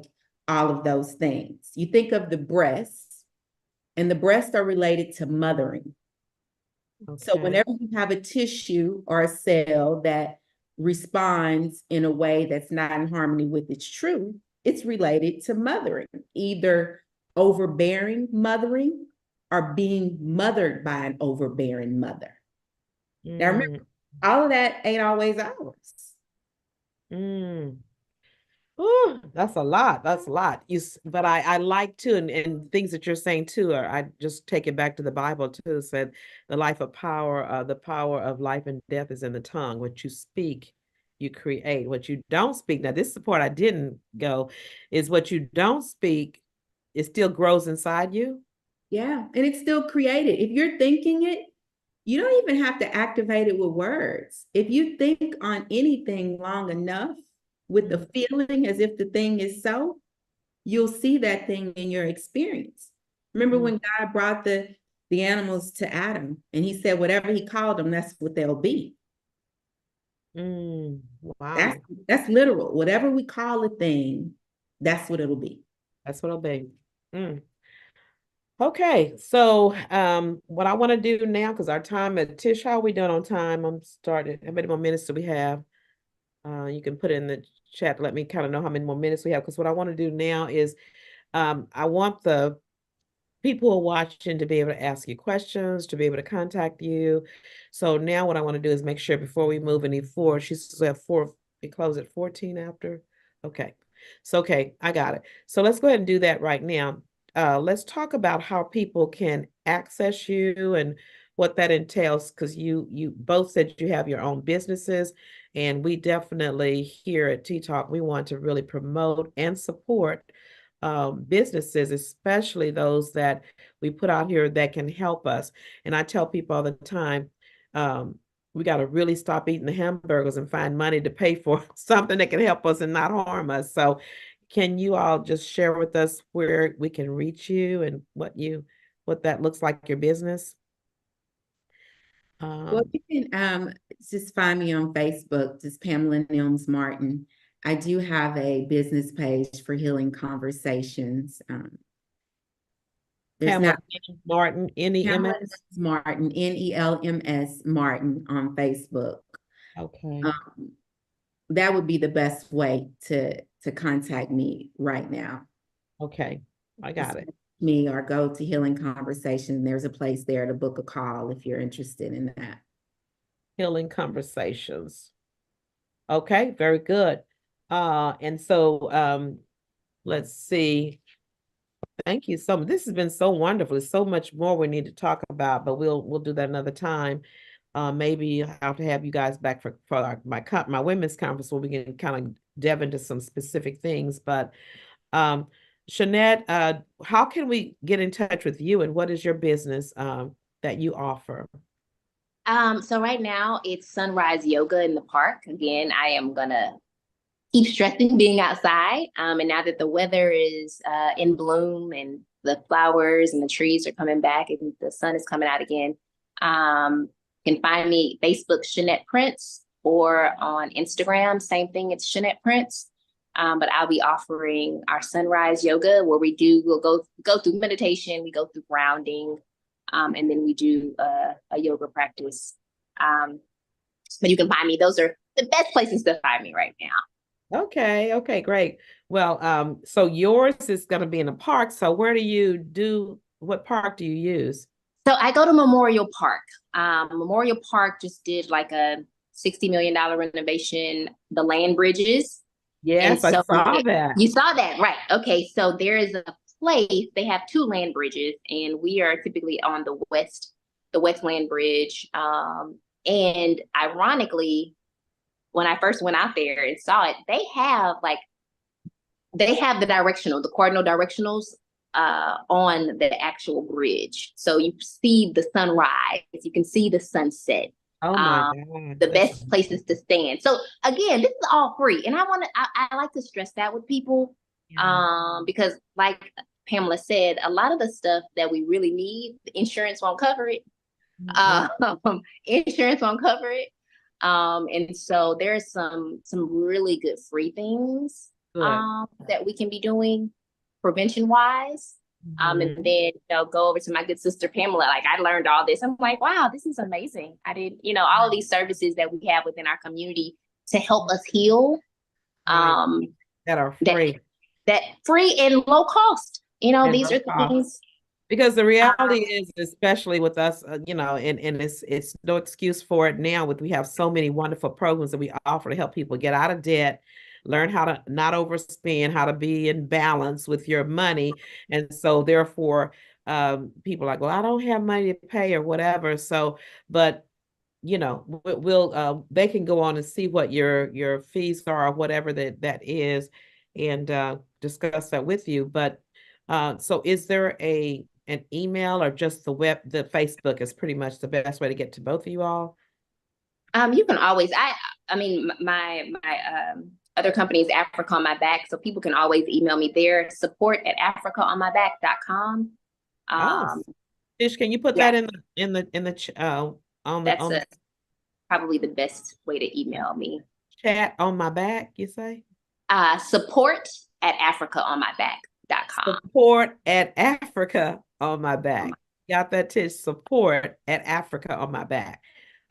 Speaker 3: all of those things. You think of the breasts, and the breasts are related to mothering. So
Speaker 1: Okay.
Speaker 3: whenever you have a tissue or a cell that responds in a way that's not in harmony with its truth, it's related to mothering, either overbearing mothering or being mothered by an overbearing mother. Now
Speaker 1: Mm,
Speaker 3: remember, all of that ain't always ours.
Speaker 1: mm. Ooh, that's a lot. That's a lot. But I like too, and things that you're saying too. Are I just take it back to the Bible too. Said the power of life and death is in the tongue. What you speak, you create. What you don't speak. Now, this is the part I didn't go, is what you don't speak, it still grows inside you.
Speaker 3: Yeah, and it's still created. If you're thinking it, you don't even have to activate it with words. If you think on anything long enough with the
Speaker 1: Mm,
Speaker 3: feeling as if the thing is so, you'll see that thing in your experience. Remember
Speaker 1: mm,
Speaker 3: when God brought the animals to Adam and he said, whatever he called them, that's what they'll be.
Speaker 1: mm.
Speaker 3: That's
Speaker 1: Wow,
Speaker 3: that's literal. Whatever we call a thing, that's what it'll be.
Speaker 1: that's what it'll be. Mm. Okay, so what I want to do now, because our time at Tish, how are we doing on time? I'm started. How many more minutes do we have? You can put it in the chat. Let me kind of know how many more minutes we have. Because what I want to do now is I want the people who are watching to be able to ask you questions, to be able to contact you. So now what I want to do is make sure before we move any forward, she's at 4, we close at 14 after. Okay. So okay, I got it. So let's go ahead and do that right now. Let's talk about how people can access you and what that entails, because you both said you have your own businesses, and we definitely here at Tea Talk, we want to really promote and support businesses, especially those that we put out here that can help us. And I tell people all the time, um, we got to really stop eating the hamburgers and find money to pay for something that can help us and not harm us. So, can you all just share with us where we can reach you and what that looks like your business?
Speaker 3: Well,
Speaker 1: Um,
Speaker 3: you can just find me on Facebook, just Pamela Nelms Martin. I do have a business page for Healing Conversations. There's
Speaker 1: Pamela
Speaker 3: not
Speaker 1: Martin,
Speaker 3: Pamela
Speaker 1: NEMS.
Speaker 3: Nelms Martin, Nelms Martin on Facebook.
Speaker 1: Okay,
Speaker 3: Um, that would be the best way to contact me right now.
Speaker 1: okay, I
Speaker 3: Just
Speaker 1: got it.
Speaker 3: me or go to Healing Conversation. There's a place there to book a call if you're interested in that.
Speaker 1: Healing Conversations. Okay, very good. And so let's see. Thank you so much. This has been so wonderful. There's so much more we need to talk about, but we'll do that another time. Maybe I'll have to have you guys back for my women's conference where we can kind of delve into some specific things. But um, Shanette, how can we get in touch with you, and what is your business that you offer?
Speaker 2: So right now it's sunrise yoga in the park. Again, I am gonna keep stressing being outside. And now that the weather is in bloom and the flowers and the trees are coming back and the sun is coming out again, you can find me Facebook Shanette Prince or on Instagram, same thing, it's Shanette Prince. But I'll be offering our sunrise yoga where we'll go through meditation, we go through grounding, and then we do a yoga practice. But you can find me. Those are the best places to find me right now.
Speaker 1: Okay, great. Well, so yours is going to be in a park. So what park do you use?
Speaker 2: So I go to Memorial Park. Memorial Park just did like a $60 million renovation, the land bridges. And
Speaker 1: Yes, I
Speaker 2: so
Speaker 1: saw that.
Speaker 2: you saw that, right? Okay, so there is a place, they have two land bridges, and we are typically on the west land bridge. And ironically, when I first went out there and saw it, they have the cardinal directionals on the actual bridge. So you see the sunrise, you can see the sunset.
Speaker 1: Oh my God.
Speaker 2: The best places to stand. So again, this is all free. And I like to stress that with people. Because like Pamela said, a lot of the stuff that we really need, the insurance won't cover it. Insurance won't cover it. And so there's some really good free things that we can be doing prevention wise. And then go over to my good sister Pamela. Like, I learned all this. I'm like, wow, this is amazing. I didn't, all of these services that we have within our community to help us heal.
Speaker 1: That are free.
Speaker 2: That free and low cost. These are the things.
Speaker 1: Because the reality is, especially with us, and it's no excuse for it now. We have so many wonderful programs that we offer to help people get out of debt, learn how to not overspend, how to be in balance with your money. And so therefore, people are like, well, I don't have money to pay or whatever. So, but they can go on and see what your fees are or whatever that is, and discuss that with you. But so is there an email, or just the Facebook is pretty much the best way to get to both of you all?
Speaker 2: You can always, my other company is Africa on My Back, so people can always email me there, support@africaonmyback.com.
Speaker 1: Tish, can you put that in the
Speaker 2: That's probably the best way to email me.
Speaker 1: Chat on my back, you say?
Speaker 2: Support@africaonmyback.com.
Speaker 1: Support@africaonmyback. Got that, Tish? Support@africaonmyback.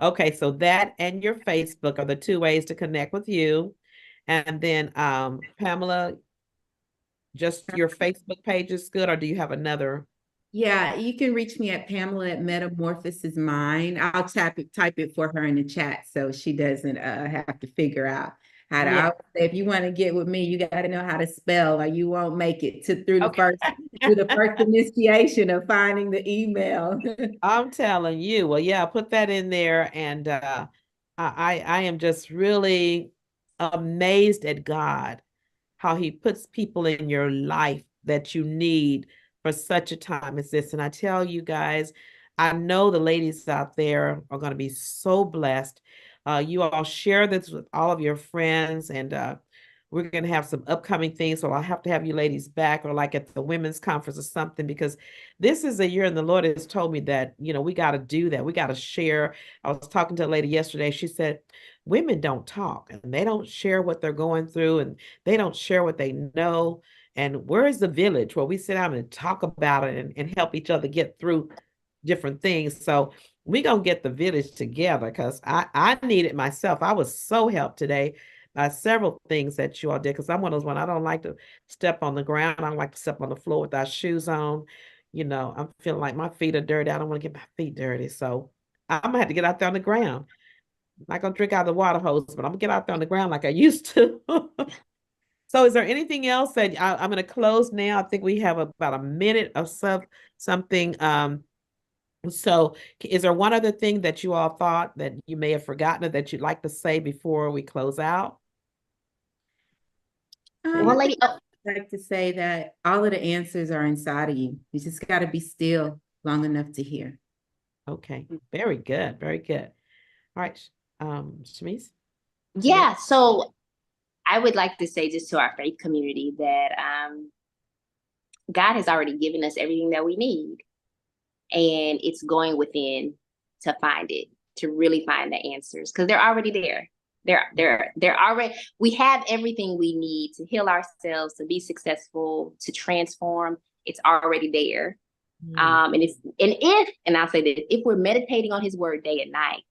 Speaker 1: Okay, so that and your Facebook are the two ways to connect with you. And then Pamela, just your Facebook page is good, or do you have another?
Speaker 3: Yeah, you can reach me at Pamela@Metamorphosis Mind. I'll type it for her in the chat so she doesn't have to figure out how to. I would say, if you want to get with me, you got to know how to spell, or you won't make it through the first initiation of finding the email.
Speaker 1: I'm telling you. Well, yeah, put that in there, and I am just really amazed at God, how He puts people in your life that you need for such a time as this. And I tell you guys, I know the ladies out there are going to be so blessed. You all share this with all of your friends, and we're going to have some upcoming things. So I'll have to have you ladies back, or like at the women's conference or something, because this is a year, and the Lord has told me that, we got to do that. We got to share. I was talking to a lady yesterday. She said, women don't talk, and they don't share what they're going through, and they don't share what they know. And where is the village where we sit down and talk about it and help each other get through different things? So we're going to get the village together, because I need it myself. I was so helped today by several things that you all did, because I'm one of those I don't like to step on the ground. I don't like to step on the floor without shoes on. I'm feeling like my feet are dirty. I don't want to get my feet dirty. So I'm going to have to get out there on the ground. I'm not going to drink out of the water hose, but I'm going to get out there on the ground like I used to. So is there anything else that I'm going to close now? I think we have about a minute of something. So is there one other thing that you all thought that you may have forgotten, or that you'd like to say before we close out?
Speaker 2: Well,
Speaker 3: I'd like to say that all of the answers are inside of you. You just got to be still long enough to hear.
Speaker 1: Okay, very good, very good. All right, Shamice?
Speaker 2: Yeah, so I would like to say just to our faith community that God has already given us everything that we need. And it's going within to find it, to really find the answers, because they're already there. They're already, we have everything we need to heal ourselves, to be successful, to transform. It's already there. And I'll say this, if we're meditating on his word day and night,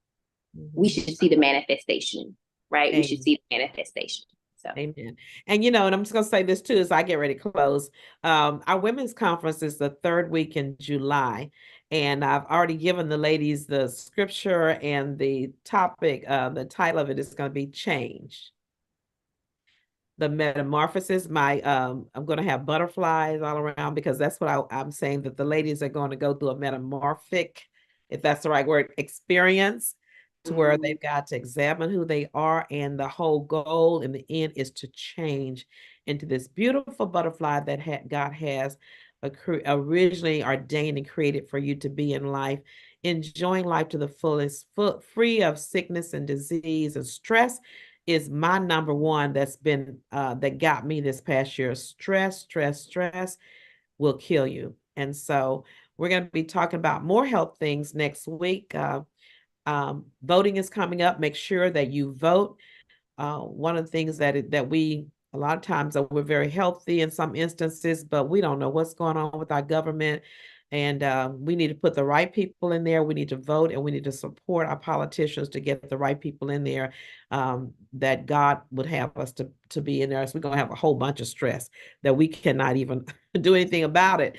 Speaker 2: we should see the manifestation, right? We should see the manifestation. So.
Speaker 1: Amen. And and I'm just gonna say this too as I get ready to close. Our women's conference is the third week in July, and I've already given the ladies the scripture and the topic. The title of it is going to be change. The metamorphosis. I'm going to have butterflies all around because that's what I'm saying, that the ladies are going to go through a metamorphic, if that's the right word, experience, to where they've got to examine who they are, and the whole goal in the end is to change into this beautiful butterfly that God has originally ordained and created for you to be in life, enjoying life to the fullest, free of sickness and disease and stress. Is my number one that's been that got me this past year. Stress will kill you. And so we're going to be talking about more health things next week. Voting is coming up. Make sure that you vote. One of the things that we a lot of times we're very healthy in some instances, but we don't know what's going on with our government. And we need to put the right people in there. We need to vote, and we need to support our politicians to get the right people in there that God would have us to be in there. So we're going to have a whole bunch of stress that we cannot even do anything about it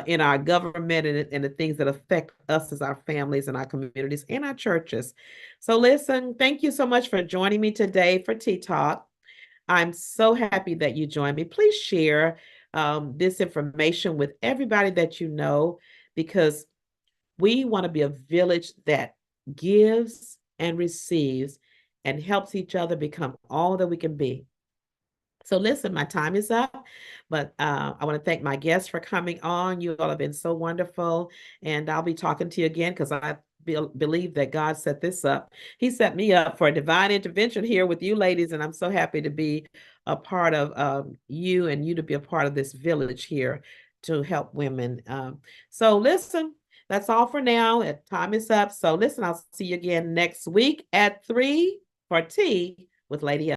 Speaker 1: in our government and the things that affect us as our families and our communities and our churches. So listen, thank you so much for joining me today for Tea Talk. I'm so happy that you joined me. Please share this information with everybody that you know, because we want to be a village that gives and receives and helps each other become all that we can be. So listen, my time is up, but I want to thank my guests for coming on. You all have been so wonderful, and I'll be talking to you again because I believe that God set this up. He set me up for a divine intervention here with you ladies, and I'm so happy to be a part of you, and you to be a part of this village here to help women. So listen, that's all for now. Time is up. So listen, I'll see you again next week at 3 for Tea with Lady